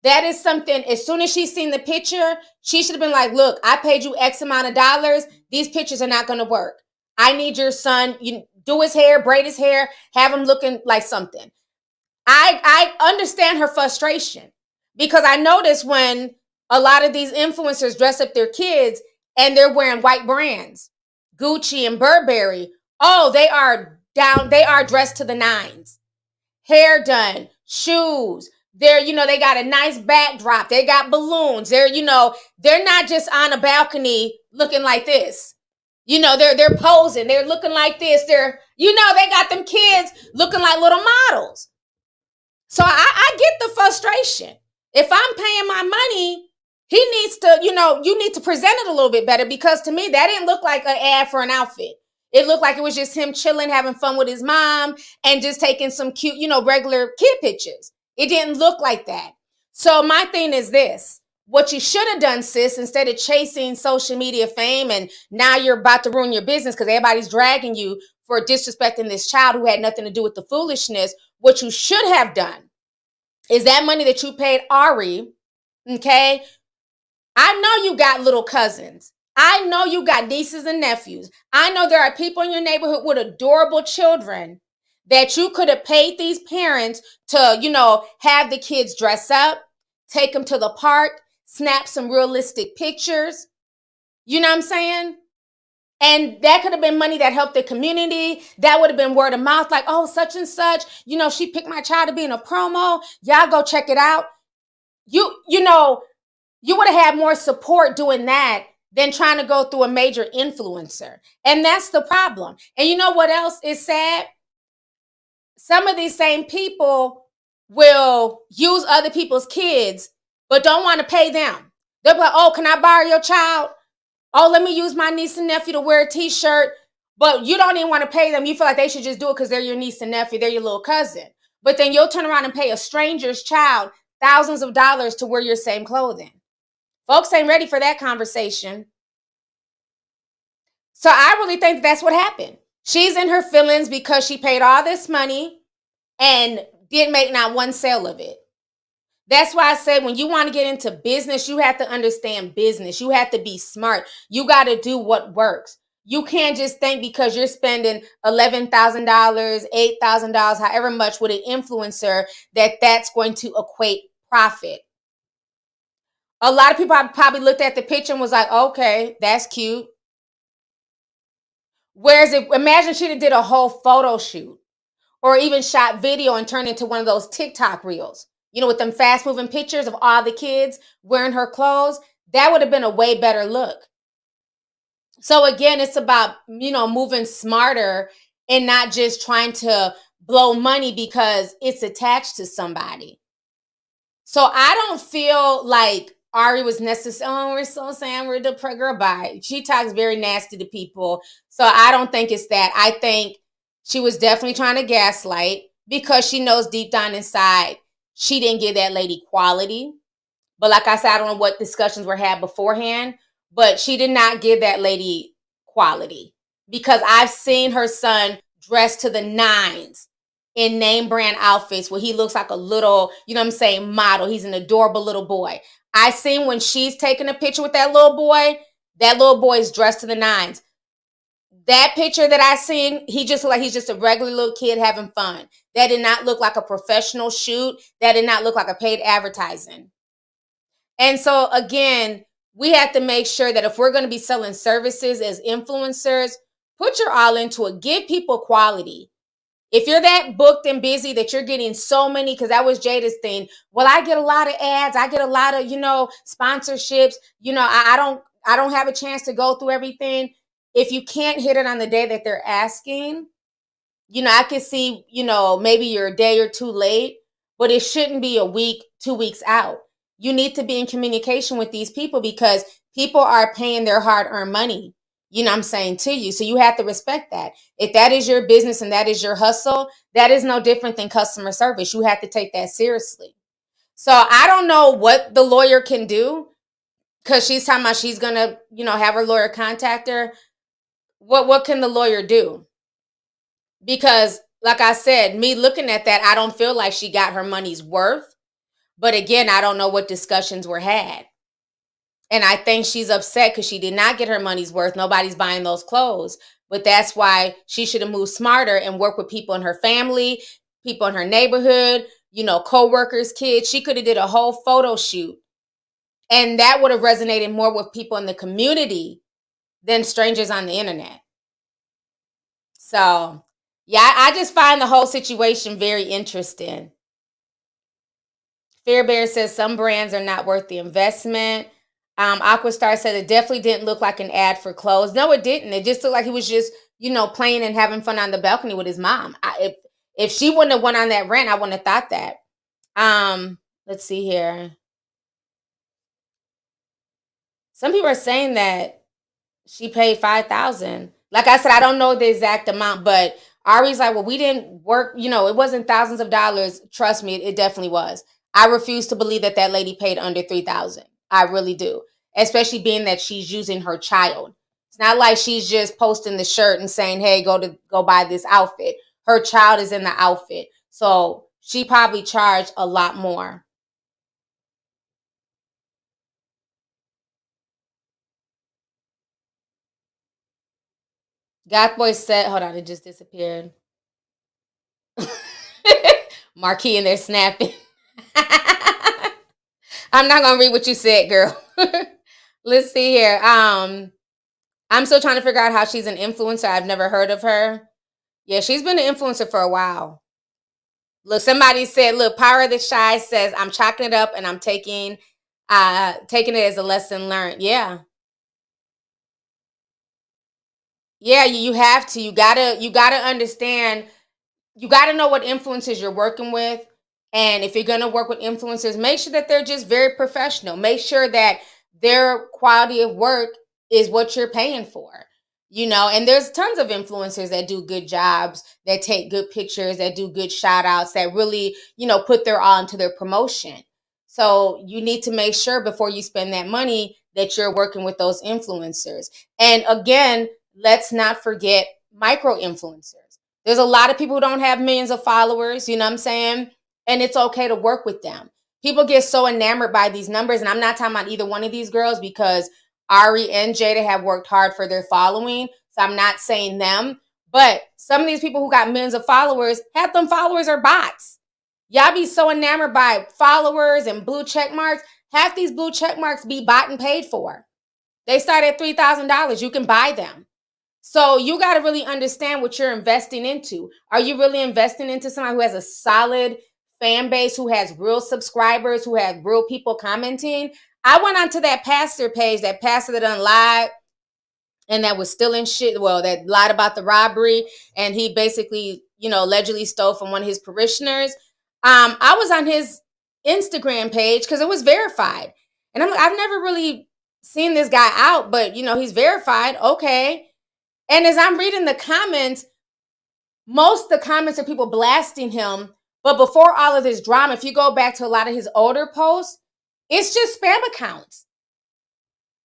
That is something, as soon as she's seen the picture, she should have been like, look, I paid you X amount of dollars. These pictures are not going to work. I need your son, do his hair, braid his hair, have him looking like something. I understand her frustration because I notice when a lot of these influencers dress up their kids and they're wearing white brands, Gucci and Burberry. Oh, they are dressed to the nines. Hair done, shoes. They're, they got a nice backdrop. They got balloons. They're not just on a balcony looking like this. You know, they're posing, they're looking like this, they're, you know, they got them kids looking like little models. So I get the frustration. If I'm paying my money, he needs to, you know, you need to present it a little bit better, because to me, that didn't look like an ad for an outfit. It looked like it was just him chilling, having fun with his mom, and just taking some cute, you know, regular kid pictures. It didn't look like that. So my thing is this. What you should have done, sis, instead of chasing social media fame, and now you're about to ruin your business because everybody's dragging you for disrespecting this child who had nothing to do with the foolishness, what you should have done is that money that you paid Ari, okay? I know you got little cousins. I know you got nieces and nephews. I know there are people in your neighborhood with adorable children that you could have paid these parents to, you know, have the kids dress up, take them to the park, snap some realistic pictures. You know what I'm saying? And that could have been money that helped the community. That would have been word of mouth, like, oh, such and such, you know, she picked my child to be in a promo. Y'all go check it out. You know, you would have had more support doing that than trying to go through a major influencer. And that's the problem. And you know what else is sad? Some of these same people will use other people's kids, but don't want to pay them. They'll be like, oh, can I borrow your child? Oh, let me use my niece and nephew to wear a t-shirt. But you don't even want to pay them. You feel like they should just do it because they're your niece and nephew. They're your little cousin. But then you'll turn around and pay a stranger's child thousands of dollars to wear your same clothing. Folks ain't ready for that conversation. So I really think that's what happened. She's in her feelings because she paid all this money and didn't make not one sale of it. That's why I said when you want to get into business, you have to understand business. You have to be smart. You got to do what works. You can't just think because you're spending $11,000, $8,000, however much with an influencer, that that's going to equate profit. A lot of people probably looked at the picture and was like, okay, that's cute. Whereas imagine she'd did a whole photo shoot or even shot video and turned into one of those TikTok reels, you know, with them fast moving pictures of all the kids wearing her clothes. That would have been a way better look. So again, it's about, you know, moving smarter and not just trying to blow money because it's attached to somebody. So I don't feel like Ari was necessary. Oh, we're so saying we're the girl. Bye. She talks very nasty to people. So I don't think it's that. I think she was definitely trying to gaslight because she knows deep down inside she didn't give that lady quality. But like I said, I don't know what discussions were had beforehand, but she did not give that lady quality because I've seen her son dressed to the nines in name brand outfits where he looks like a little, you know what I'm saying, model. He's an adorable little boy. I seen when she's taking a picture with that little boy is dressed to the nines. That picture that I seen, he just looked like he's just a regular little kid having fun. That did not look like a professional shoot. That did not look like a paid advertising. And so again, we have to make sure that if we're going to be selling services as influencers, put your all into it. Give people quality. If you're that booked and busy that you're getting so many, because that was Jada's thing. Well, I get a lot of ads. I get a lot of, you know, sponsorships. You know, I don't have a chance to go through everything. If you can't hit it on the day that they're asking, you know, I could see, you know, maybe you're a day or two late, but it shouldn't be a week, 2 weeks out. You need to be in communication with these people because people are paying their hard-earned money, you know what I'm saying, to you. So you have to respect that. If that is your business and that is your hustle, that is no different than customer service. You have to take that seriously. So I don't know what the lawyer can do because she's talking about she's going to, you know, have her lawyer contact her. What can the lawyer do? Because like I said, me looking at that, I don't feel like she got her money's worth. But again, I don't know what discussions were had. And I think she's upset because she did not get her money's worth. Nobody's buying those clothes. But that's why she should have moved smarter and worked with people in her family, people in her neighborhood, you know, co-workers, kids. She could have did a whole photo shoot. And that would have resonated more with people in the community than strangers on the internet. So, yeah, I just find the whole situation very interesting. Fairbear says some brands are not worth the investment. Aquastar said it definitely didn't look like an ad for clothes. No, it didn't. It just looked like he was just, playing and having fun on the balcony with his mom. If she wouldn't have went on that rant, I wouldn't have thought that. Let's see here. Some people are saying that she paid $5,000. Like I said, I don't know the exact amount, but Ari's like, well, we didn't work. It wasn't thousands of dollars. Trust me, it definitely was. I refuse to believe that lady paid under $3,000. I really do, especially being that she's using her child. It's not like she's just posting the shirt and saying, hey, go buy this outfit. Her child is in the outfit. So she probably charged a lot more. Gothboy said, hold on, it just disappeared. Marquis in there snapping. I'm not gonna read what you said, girl. Let's see here. I'm still trying to figure out how she's an influencer. I've never heard of her. Yeah, she's been an influencer for a while. Look, somebody said, look, Pyra the Shy says, I'm chalking it up and I'm taking it as a lesson learned. Yeah. Yeah, you have to. You gotta understand. You gotta know what influencers you're working with. And if you're gonna work with influencers, make sure that they're just very professional. Make sure that their quality of work is what you're paying for. And there's tons of influencers that do good jobs, that take good pictures, that do good shout outs, that really, put their all into their promotion. So you need to make sure before you spend that money that you're working with those influencers. And again, let's not forget micro influencers. There's a lot of people who don't have millions of followers, you know what I'm saying? And it's okay to work with them. People get so enamored by these numbers, and I'm not talking about either one of these girls because Ari and Jada have worked hard for their following, so I'm not saying them. But some of these people who got millions of followers, half them followers are bots. Y'all be so enamored by followers and blue check marks. Half these blue check marks be bought and paid for. They start at $3,000. You can buy them. So you got to really understand what you're investing into. Are you really investing into somebody who has a solid fan base, who has real subscribers, who has real people commenting? I went onto that pastor page, that pastor that done lied and that was stealing shit. Well, that lied about the robbery, and he basically, allegedly stole from one of his parishioners. I was on his Instagram page because it was verified. And I've never really seen this guy out, but he's verified. Okay. And as I'm reading the comments, most of the comments are people blasting him. But before all of this drama, if you go back to a lot of his older posts, it's just spam accounts.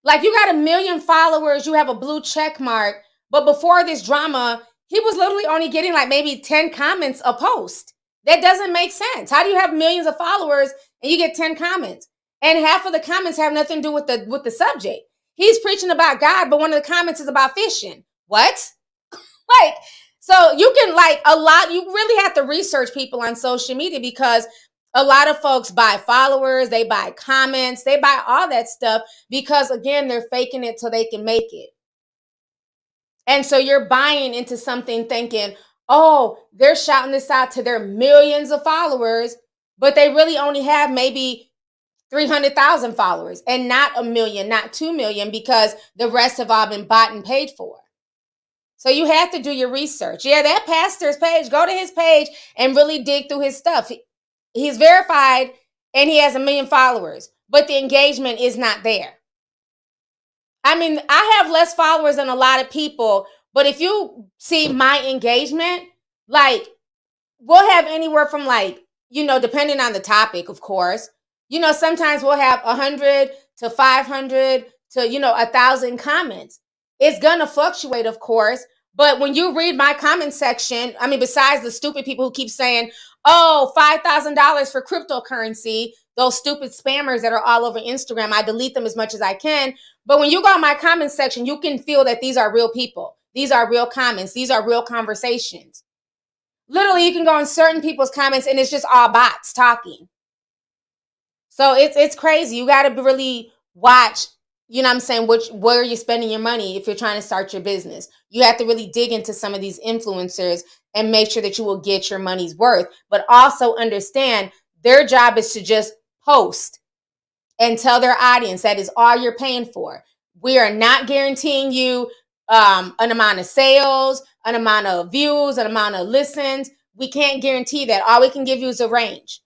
Like, you got 1 million followers, you have a blue check mark. But before this drama, he was literally only getting like maybe 10 comments a post. That doesn't make sense. How do you have millions of followers and you get 10 comments? And half of the comments have nothing to do with the subject. He's preaching about God, but one of the comments is about fishing. What? Like, so you can you really have to research people on social media, because a lot of folks buy followers, they buy comments, they buy all that stuff because, again, they're faking it till they can make it. And so you're buying into something thinking, oh, they're shouting this out to their millions of followers, but they really only have maybe 300,000 followers and not 1 million, not 2 million, because the rest have all been bought and paid for. So you have to do your research. Yeah, that pastor's page, go to his page and really dig through his stuff. He's verified and he has 1 million followers, but the engagement is not there. I mean, I have less followers than a lot of people, but if you see my engagement, like, we'll have anywhere from depending on the topic, of course, sometimes we'll have 100 to 500 to, 1,000 comments. It's going to fluctuate, of course. But when you read my comment section, I mean, besides the stupid people who keep saying, oh, $5,000 for cryptocurrency, those stupid spammers that are all over Instagram, I delete them as much as I can. But when you go on my comment section, you can feel that these are real people. These are real comments. These are real conversations. Literally, you can go on certain people's comments and it's just all bots talking. So it's crazy. You got to really watch, where you're spending your money if you're trying to start your business. You have to really dig into some of these influencers and make sure that you will get your money's worth, but also understand their job is to just post and tell their audience that is all you're paying for. We are not guaranteeing you an amount of sales, an amount of views, an amount of listens. We can't guarantee that. All we can give you is a range.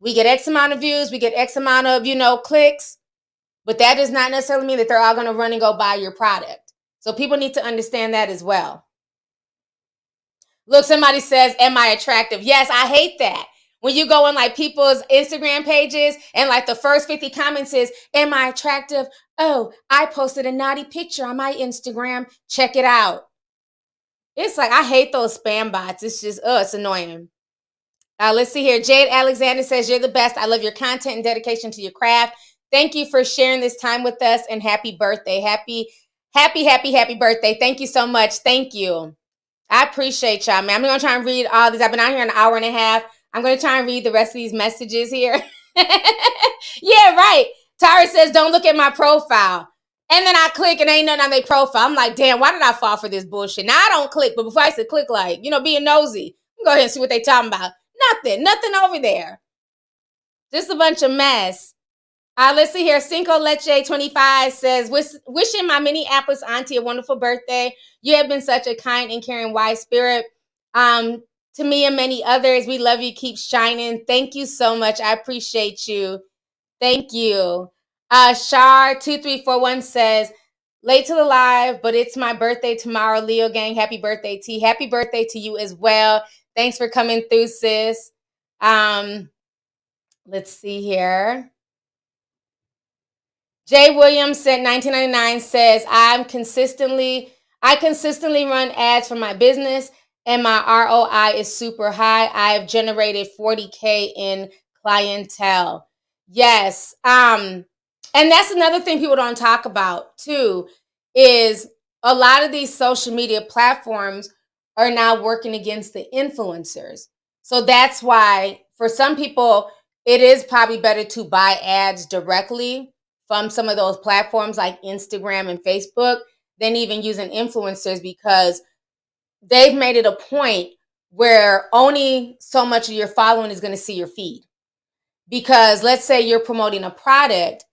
We get X amount of views, we get X amount of, clicks, but that does not necessarily mean that they're all going to run and go buy your product. So people need to understand that as well. Look, somebody says, am I attractive? Yes, I hate that. When you go on like people's Instagram pages and like the first 50 comments is, am I attractive? Oh, I posted a naughty picture on my Instagram. Check it out. It's like, I hate those spam bots. It's just, it's annoying. Let's see here. Jade Alexander says, you're the best. I love your content and dedication to your craft. Thank you for sharing this time with us, and happy birthday. Happy birthday. Thank you so much. Thank you. I appreciate y'all, man. I'm going to try and read all these. I've been out here an hour and a half. I'm going to try and read the rest of these messages here. Yeah, right. Tyra says, don't look at my profile. And then I click and ain't nothing on their profile. I'm like, damn, why did I fall for this bullshit? Now I don't click, but before I used to click like, being nosy. Go ahead and see what they talking about. Nothing over there. Just a bunch of mess. Let's see here. Cinco Leche 25 says, wishing my Minneapolis auntie a wonderful birthday. You have been such a kind and caring, wise spirit. To me and many others, we love you. Keep shining. Thank you so much. I appreciate you. Thank you. Shar 2341 says, late to the live, but it's my birthday tomorrow. Leo gang, happy birthday, T. Happy birthday to you as well. Thanks for coming through, sis. Let's see here. Jay Williams said 1999 says, I consistently run ads for my business and my ROI is super high. I have generated 40K in clientele. Yes. And that's another thing people don't talk about too, is a lot of these social media platforms are now working against the influencers. So that's why for some people, it is probably better to buy ads directly from some of those platforms like Instagram and Facebook than even using influencers, because they've made it a point where only so much of your following is going to see your feed. Because let's say you're promoting a product,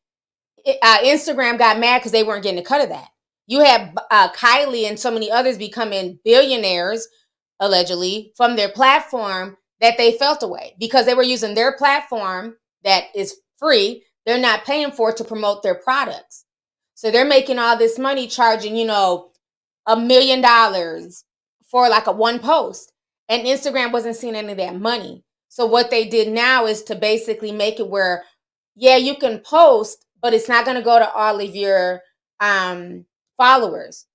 Instagram got mad because they weren't getting a cut of that. You had Kylie and so many others becoming billionaires, allegedly, from their platform that they felt away because they were using their platform that is free. They're not paying for it to promote their products. So they're making all this money charging, $1 million for like a one post. And Instagram wasn't seeing any of that money. So what they did now is to basically make it where, yeah, you can post, but it's not going to go to all of your followers.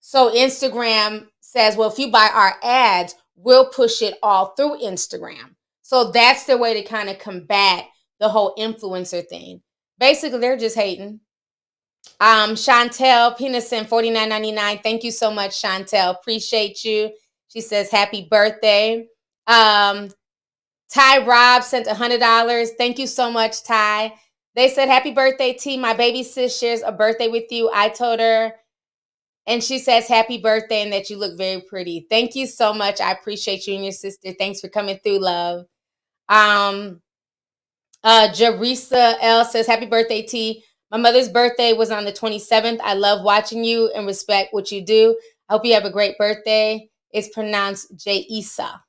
So Instagram says, well, if you buy our ads, we'll push it all through Instagram. So that's their way to kind of combat the whole influencer thing. Basically, they're just hating. Chantel Penison, $49.99. Thank you so much, Chantel. Appreciate you. She says, happy birthday. Ty Rob sent $100. Thank you so much, Ty. They said, happy birthday, T. My baby sis shares a birthday with you. I told her, and she says, happy birthday and that you look very pretty. Thank you so much. I appreciate you and your sister. Thanks for coming through, love. Jarisa L says, happy birthday, T. My mother's birthday was on the 27th. I love watching you and respect what you do. I hope you have a great birthday. It's pronounced Jaisa.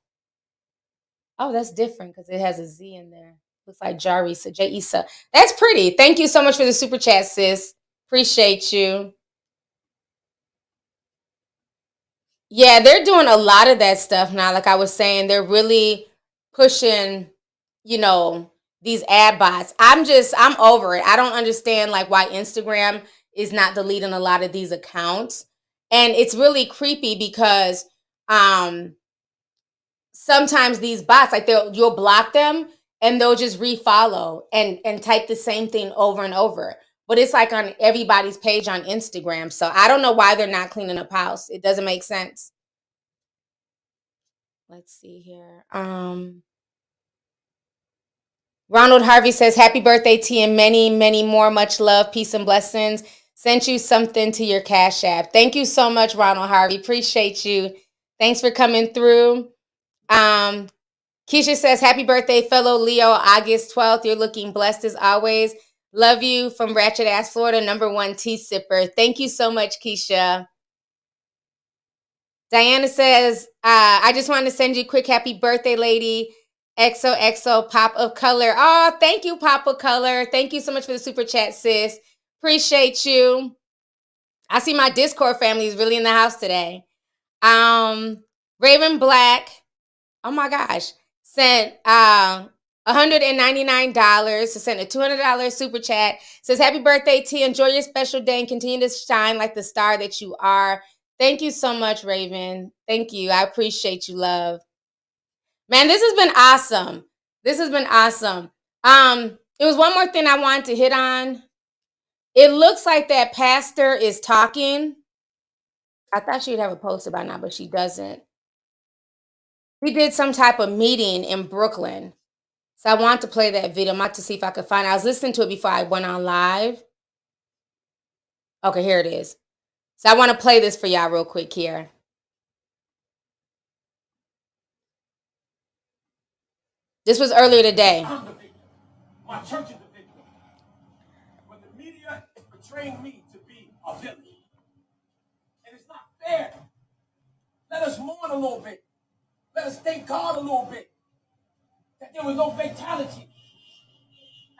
Oh, that's different because it has a Z in there. Looks like Jarisa, Jaisa. That's pretty. Thank you so much for the super chat, sis. Appreciate you. Yeah, they're doing a lot of that stuff now. Like I was saying, they're really pushing, these ad bots. I'm over it. I don't understand like why Instagram is not deleting a lot of these accounts. And it's really creepy because sometimes these bots, like you'll block them and they'll just refollow and type the same thing over and over. But it's like on everybody's page on Instagram. So I don't know why they're not cleaning up house. It doesn't make sense. Let's see here. Ronald Harvey says, happy birthday, T, and many, many more. Much love, peace, and blessings. Sent you something to your Cash App. Thank you so much, Ronald Harvey. Appreciate you. Thanks for coming through. Keisha says, happy birthday, fellow Leo, August 12th. You're looking blessed as always. Love you from Ratchet Ass Florida, #1 tea sipper. Thank you so much, Keisha. Diana says, I just wanted to send you a quick happy birthday, lady. XOXO Pop of Color. Oh, thank you, Pop of Color. Thank you so much for the super chat, sis. Appreciate you. I see my Discord family is really in the house today. Raven Black, oh my gosh, sent $199 to send a $200 super chat. Says, happy birthday, T. Enjoy your special day and continue to shine like the star that you are. Thank you so much, Raven. Thank you. I appreciate you, love. Man, this has been awesome. This has been awesome. It was one more thing I wanted to hit on. It looks like that pastor is talking. I thought she'd have a poster by now, but she doesn't. He did some type of meeting in Brooklyn. So I want to play that video. I'm about to see if I could find it. I was listening to it before I went on live. Okay, here it is. So I want to play this for y'all real quick here. This was earlier today. I'm the victim. My church is the victim. When the media is portraying me to be a villain. And it's not fair. Let us mourn a little bit. Let us thank God a little bit. That there was no fatality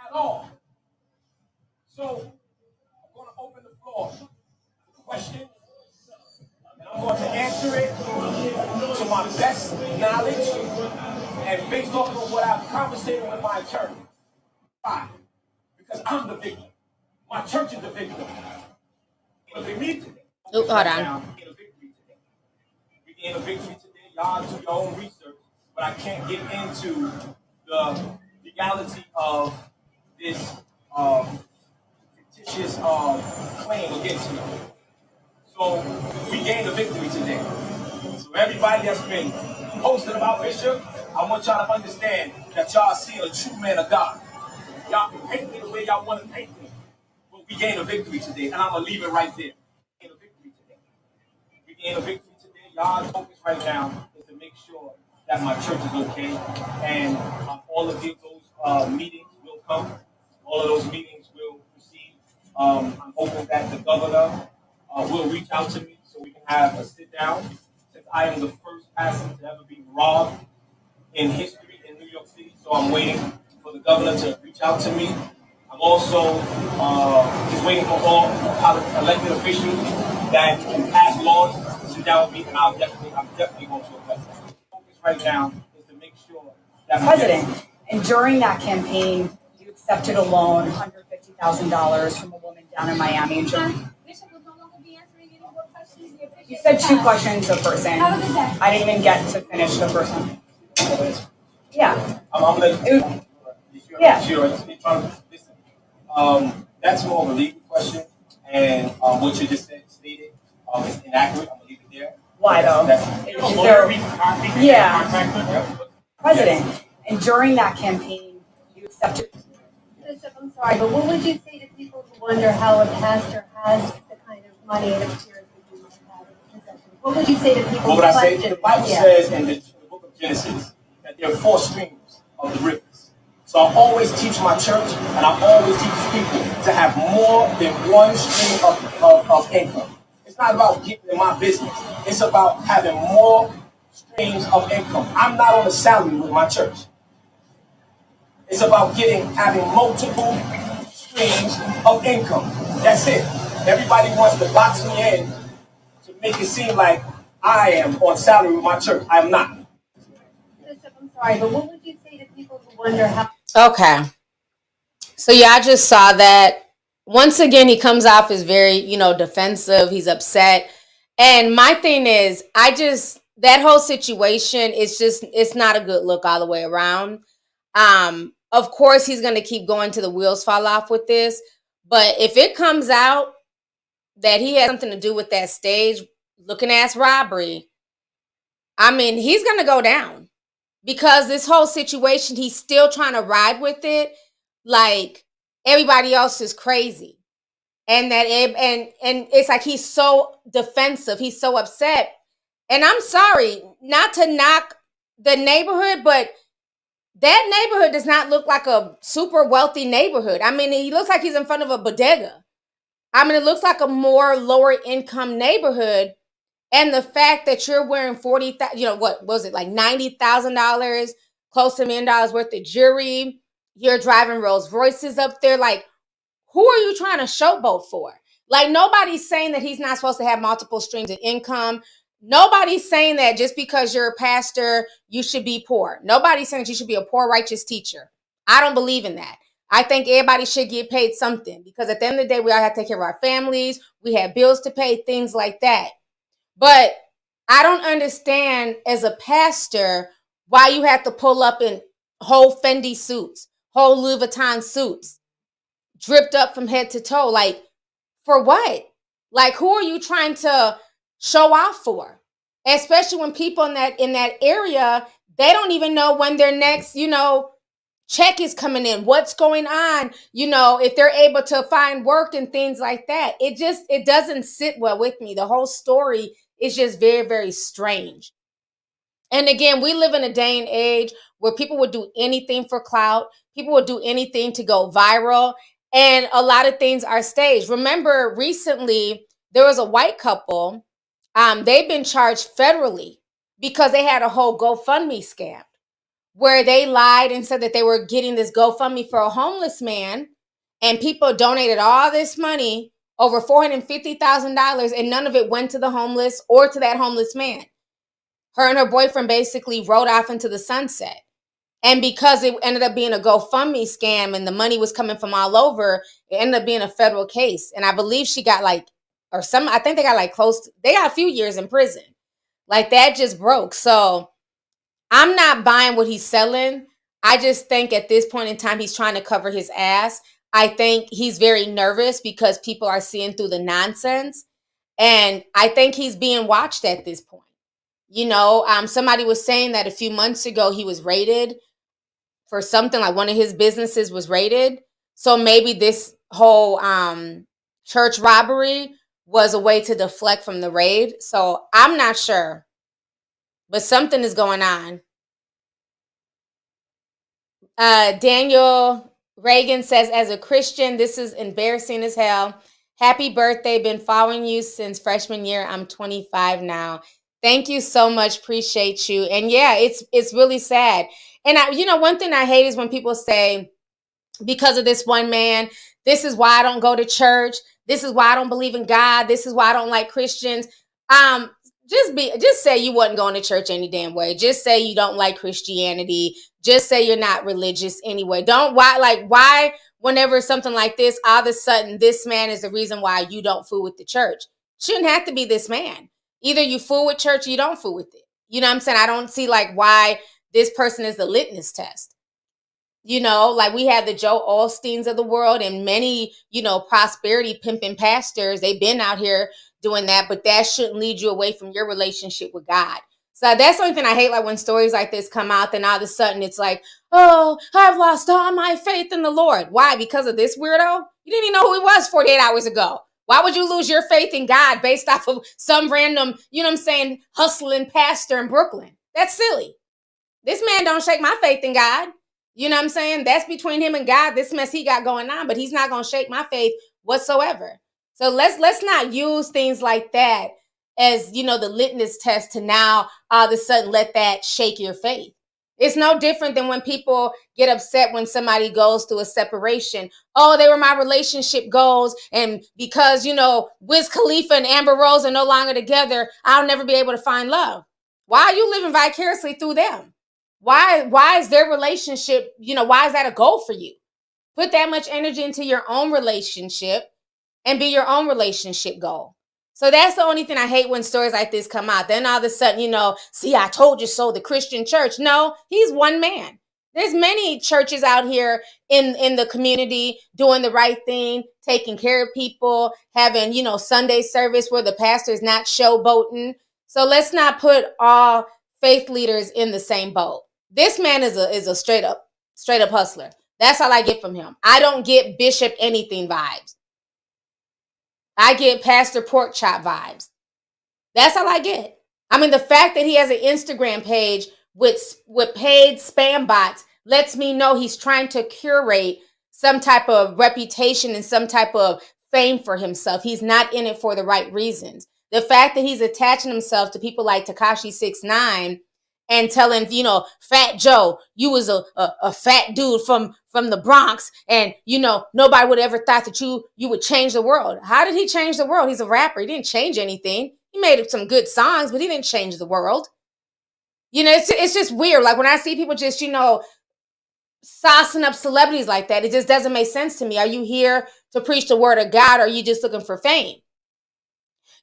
at all. So I'm going to open the floor to questions. And I'm going to answer it to my best knowledge and based off of what I've conversated with my attorney. Why? Because I'm the victim. My church is the victim. But they need today. Oh, hold on. We gain a victory today. Y'all do your own research, but I can't get into the legality of this fictitious claim against me. So we gained a victory today. So everybody that's been posting about Bishop, I want y'all to understand that y'all see a true man of God. Y'all can paint me the way y'all want to paint me. But we gained a victory today, and I'm going to leave it right there. We gained a victory today. We gained a victory today. Y'all's focus right now is to make sure that my church is okay. And all of those meetings will come. All of those meetings will proceed. I'm hoping that the governor will reach out to me so we can have a sit down. Since I am the first pastor to ever be robbed in history in New York City, so I'm waiting for the governor to reach out to me. I'm also just waiting for all elected officials that can pass laws to sit down with me, and I'm definitely going to address that. The focus right now is to make sure that President, and during that campaign, you accepted a loan, $150,000 from a woman down in Miami in June. You said 2 questions the first thing. I didn't even get to finish the first one. Yeah. I'm gonna. Yeah. Listen. That's more of a legal question, and what you just stated is inaccurate. I'm gonna leave it there. Why though? Yeah. President, and during that campaign, you accepted. Bishop, I'm sorry, but what would you say to people who wonder how a pastor has the kind of money and appears that you must have in possession? What would you say to people? What would I say? The Bible says in the book of Genesis that there are 4 streams of the rivers. So I always teach my church, and I always teach people to have more than one stream of income. It's not about getting in my business. It's about having more streams of income. I'm not on a salary with my church. It's about having multiple streams of income. That's it. Everybody wants to box me in to make it seem like I am on salary with my church. I am not. Bishop, I'm sorry, but what would you say to people who wonder how? Okay. So yeah, I just saw that. Once again, he comes off as very, defensive. He's upset. And my thing is, that whole situation is it's not a good look all the way around. Of course, he's going to keep going till the wheels fall off with this. But if it comes out that he had something to do with that stage looking ass robbery, I mean, he's going to go down. Because this whole situation, he's still trying to ride with it like everybody else is crazy. And it's like he's so defensive. He's so upset. And I'm sorry, not to knock the neighborhood, but that neighborhood does not look like a super wealthy neighborhood. I mean, he looks like he's in front of a bodega. I mean, it looks like a more lower income neighborhood. And the fact that you're wearing what was it, like $90,000, close to $1 million worth of jewelry, you're driving Rolls Royces up there. Like, who are you trying to showboat for? Like, nobody's saying that he's not supposed to have multiple streams of income. Nobody's saying that just because you're a pastor, you should be poor. Nobody's saying that you should be a poor, righteous teacher. I don't believe in that. I think everybody should get paid something, because at the end of the day, we all have to take care of our families. We have bills to pay, things like that. But I don't understand, as a pastor, why you have to pull up in whole Fendi suits, whole Louis Vuitton suits, dripped up from head to toe. Like, for what? Like, who are you trying to show off for? Especially when people in that area, they don't even know when their next, check is coming in, what's going on, if they're able to find work and things like that. It doesn't sit well with me. The whole story is just very, very strange. And again, we live in a day and age where people would do anything for clout. People would do anything to go viral. And a lot of things are staged. Remember, recently, there was a white couple. They've been charged federally because they had a whole GoFundMe scam where they lied and said that they were getting this GoFundMe for a homeless man, and people donated all this money, over $450,000, and none of it went to the homeless or to that homeless man. Her and her boyfriend basically rode off into the sunset. And because it ended up being a GoFundMe scam and the money was coming from all over, it ended up being a federal case. And I believe she got I think they got they got a few years in prison. Like, that just broke. So I'm not buying what he's selling. I just think at this point in time, he's trying to cover his ass. I think he's very nervous because people are seeing through the nonsense. And I think he's being watched at this point. Somebody was saying that a few months ago he was raided for something, like one of his businesses was raided. So maybe this whole church robbery was a way to deflect from the raid. So I'm not sure, but something is going on. Daniel Reagan says, as a Christian, this is embarrassing as hell. Happy birthday. Been following you since freshman year. I'm 25 now. Thank you so much. Appreciate you. And yeah, it's really sad. And one thing I hate is when people say, because of this one man, this is why I don't go to church. This is why I don't believe in God. This is why I don't like Christians. Just say you wasn't going to church any damn way. Just say you don't like Christianity. Just say you're not religious anyway. Why whenever something like this, all of a sudden this man is the reason why you don't fool with the church. Shouldn't have to be this man. Either you fool with church or you don't fool with it. You know what I'm saying? I don't see why this person is the litmus test. We have the Joe Osteens of the world and many, prosperity pimping pastors. They've been out here doing that, but that shouldn't lead you away from your relationship with God. So that's the only thing I hate, when stories like this come out, then all of a sudden it's like, oh, I've lost all my faith in the Lord. Why? Because of this weirdo? You didn't even know who he was 48 hours ago. Why would you lose your faith in God based off of some random, hustling pastor in Brooklyn? That's silly. This man don't shake my faith in God. You know what I'm saying? That's between him and God, this mess he got going on, but he's not going to shake my faith whatsoever. So let's not use things like that as, the litmus test to now all of a sudden let that shake your faith. It's no different than when people get upset when somebody goes through a separation. Oh, they were my relationship goals. And because, Wiz Khalifa and Amber Rose are no longer together, I'll never be able to find love. Why are you living vicariously through them? Why is their relationship, why is that a goal for you? Put that much energy into your own relationship and be your own relationship goal. So that's the only thing I hate when stories like this come out. Then all of a sudden, see, I told you so, the Christian church. No, he's one man. There's many churches out here in the community doing the right thing, taking care of people, having, Sunday service where the pastor is not showboating. So let's not put all faith leaders in the same boat. This man is a straight up hustler. That's all I get from him. I don't get Bishop anything vibes. I get Pastor Pork Chop vibes. That's all I get. I mean, the fact that he has an Instagram page with paid spam bots lets me know he's trying to curate some type of reputation and some type of fame for himself. He's not in it for the right reasons. The fact that he's attaching himself to people like Tekashi 6ix9ine and telling, Fat Joe, you was a fat dude from the Bronx, and nobody would ever thought that you would change the world. How did he change the world? He's a rapper. He didn't change anything. He made some good songs, but he didn't change the world. It's just weird. Like when I see people just, saucing up celebrities like that, it just doesn't make sense to me. Are you here to preach the word of God, or are you just looking for fame?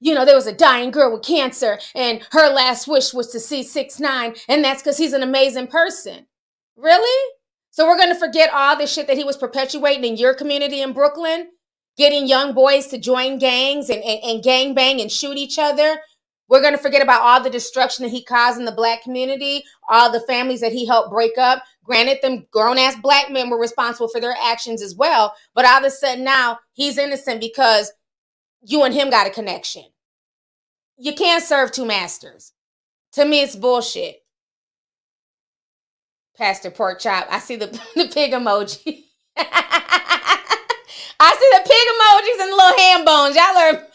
There was a dying girl with cancer, and her last wish was to see 6ix9ine, and that's because he's an amazing person. Really? So we're going to forget all the shit that he was perpetuating in your community in Brooklyn, getting young boys to join gangs and gang bang and shoot each other? We're going to forget about all the destruction that he caused in the Black community, all the families that he helped break up. Granted, them grown-ass Black men were responsible for their actions as well, but all of a sudden now he's innocent because you and him got a connection. You can't serve two masters. To me, it's bullshit. Pastor Pork Chop, I see the pig emoji. I see the pig emojis and the little ham bones. Y'all are...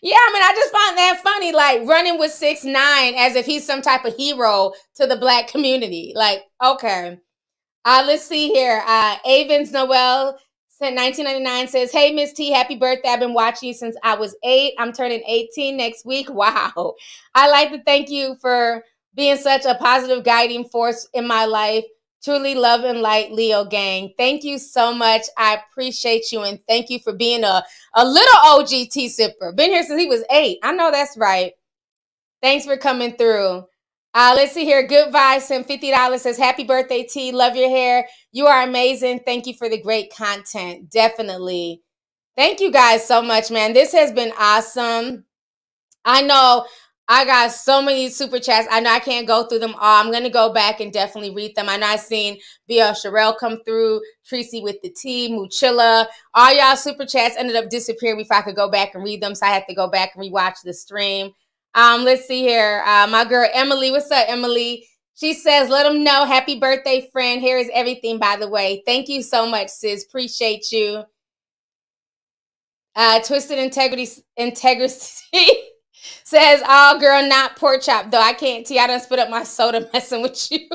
Yeah, I just find that funny, like running with 6ix9ine as if he's some type of hero to the Black community. Like, okay. Let's see here. Avens Noel sent 1999 says, hey, Miss T, happy birthday. I've been watching you since I was 8. I'm turning 18 next week. Wow. I'd like to thank you for being such a positive guiding force in my life. Truly love and light, Leo gang. Thank you so much. I appreciate you, and thank you for being a little OG tea sipper. Been here since he was 8. I know that's right. Thanks for coming through. Let's see here. Good Vibes sent $50. Says, happy birthday, T. Love your hair. You are amazing. Thank you for the great content. Definitely. Thank you guys so much, man. This has been awesome. I know I got so many super chats. I know I can't go through them all. I'm going to go back and definitely read them. I know I've seen BL Sherelle come through, Tracy with the T, Muchilla. All y'all super chats ended up disappearing before I could go back and read them, so I had to go back and rewatch the stream. Let's see here. My girl Emily. What's up, Emily? She says, let them know. Happy birthday, friend. Here is everything, by the way. Thank you so much, sis. Appreciate you. Twisted Integrity says, oh, girl, not pork chop, though. I can't tea. I done spit up my soda messing with you.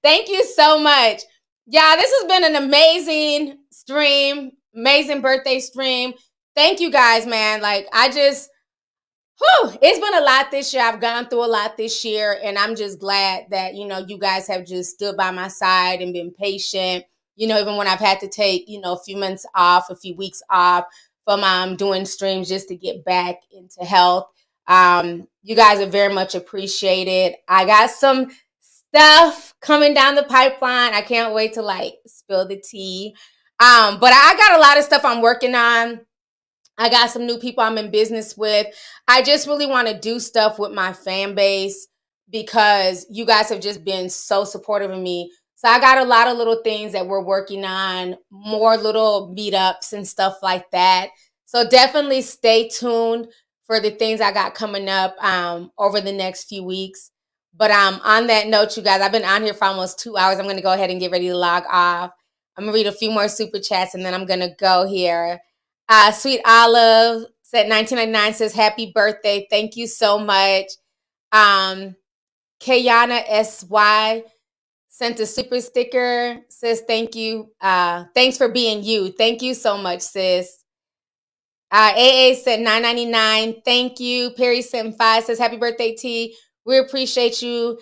Thank you so much. Yeah, this has been an amazing stream, amazing birthday stream. Thank you guys, man. Like, it's been a lot this year. I've gone through a lot this year, and I'm just glad that, you guys have just stood by my side and been patient. Even when I've had to take, a few months off, a few weeks off from doing streams just to get back into health. You guys are very much appreciated. I got some stuff coming down the pipeline. I can't wait to spill the tea. But I got a lot of stuff I'm working on. I got some new people I'm in business with. I just really want to do stuff with my fan base because you guys have just been so supportive of me. So I got a lot of little things that we're working on, more little meetups and stuff like that. So definitely stay tuned for the things I got coming up over the next few weeks. But on that note, you guys, I've been on here for almost 2 hours. I'm going to go ahead and get ready to log off. I'm going to read a few more super chats, and then I'm going to go here. Sweet Olive said 1999 says, happy birthday. Thank you so much. Kayana SY sent a super sticker, says thank you. Thanks for being you. Thank you so much, sis. AA said $9.99. Thank you. Perry sent 5, says happy birthday, T. We appreciate you.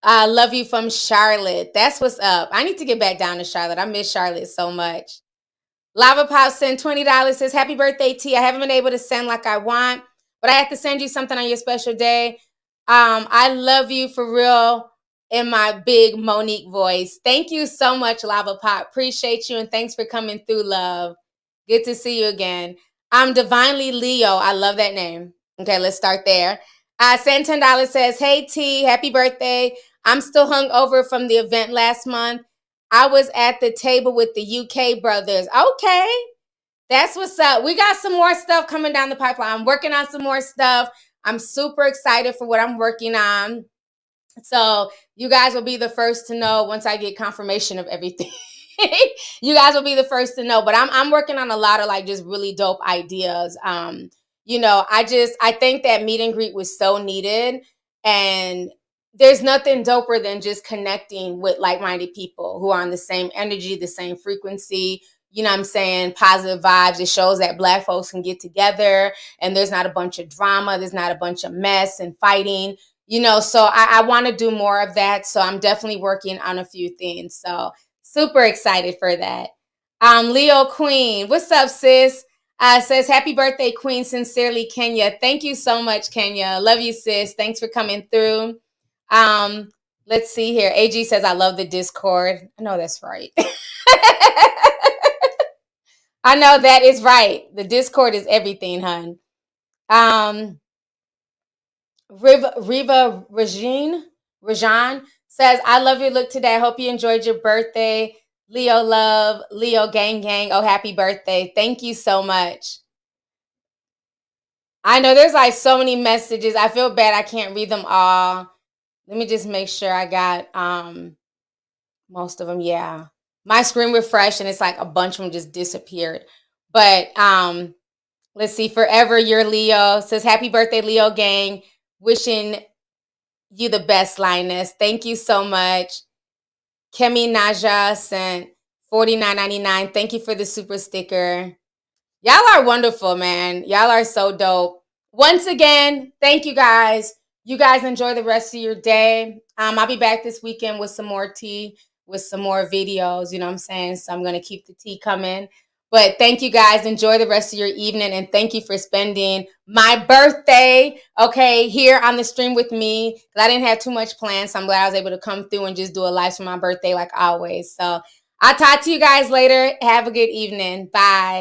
Love you from Charlotte. That's what's up. I need to get back down to Charlotte. I miss Charlotte so much. Lava Pop sent $20, says happy birthday, T. I haven't been able to send like I want, but I have to send you something on your special day. I love you for real in my big Monique voice. Thank you so much, Lava Pop. Appreciate you, and thanks for coming through, love. Good to see you again. I'm Divinely Leo. I love that name. Okay, let's start there. Send $10 says, hey, T, happy birthday. I'm still hungover from the event last month. I was at the table with the UK brothers. Okay, that's what's up. We got some more stuff coming down the pipeline. I'm working on some more stuff. I'm super excited for what I'm working on. So you guys will be the first to know once I get confirmation of everything. You guys will be the first to know. But I'm working on a lot of like just really dope ideas. You know, I think that meet and greet was so needed, and there's nothing doper than just connecting with like-minded people who are on the same energy, the same frequency. You know what I'm saying? Positive vibes. It shows that Black folks can get together and there's not a bunch of drama. There's not a bunch of mess and fighting. You know, so I want to do more of that. So I'm definitely working on a few things. So super excited for that. Leo Queen, what's up, sis? Says, happy birthday, Queen. Sincerely, Kenya. Thank you so much, Kenya. Love you, sis. Thanks for coming through. Let's see here. AG says, I love the Discord. I know that's right. I know that is right. The Discord is everything, hun. Riva Rajan says, I love your look today. I hope you enjoyed your birthday. Leo love, Leo gang gang. Oh, happy birthday. Thank you so much. I know there's like so many messages. I feel bad I can't read them all. Let me just make sure I got most of them. Yeah. My screen refreshed and it's like a bunch of them just disappeared. But let's see. Forever Your Leo says, happy birthday, Leo gang. Wishing you the best, Linus. Thank you so much. Kemi Naja sent $49.99. Thank you for the super sticker. Y'all are wonderful, man. Y'all are so dope. Once again, thank you guys. You guys enjoy the rest of your day. I'll be back this weekend with some more tea, with some more videos. You know what I'm saying? So I'm going to keep the tea coming. But thank you guys. Enjoy the rest of your evening. And thank you for spending my birthday, okay, here on the stream with me. Because I didn't have too much planned. So I'm glad I was able to come through and just do a live for my birthday like always. So I'll talk to you guys later. Have a good evening. Bye.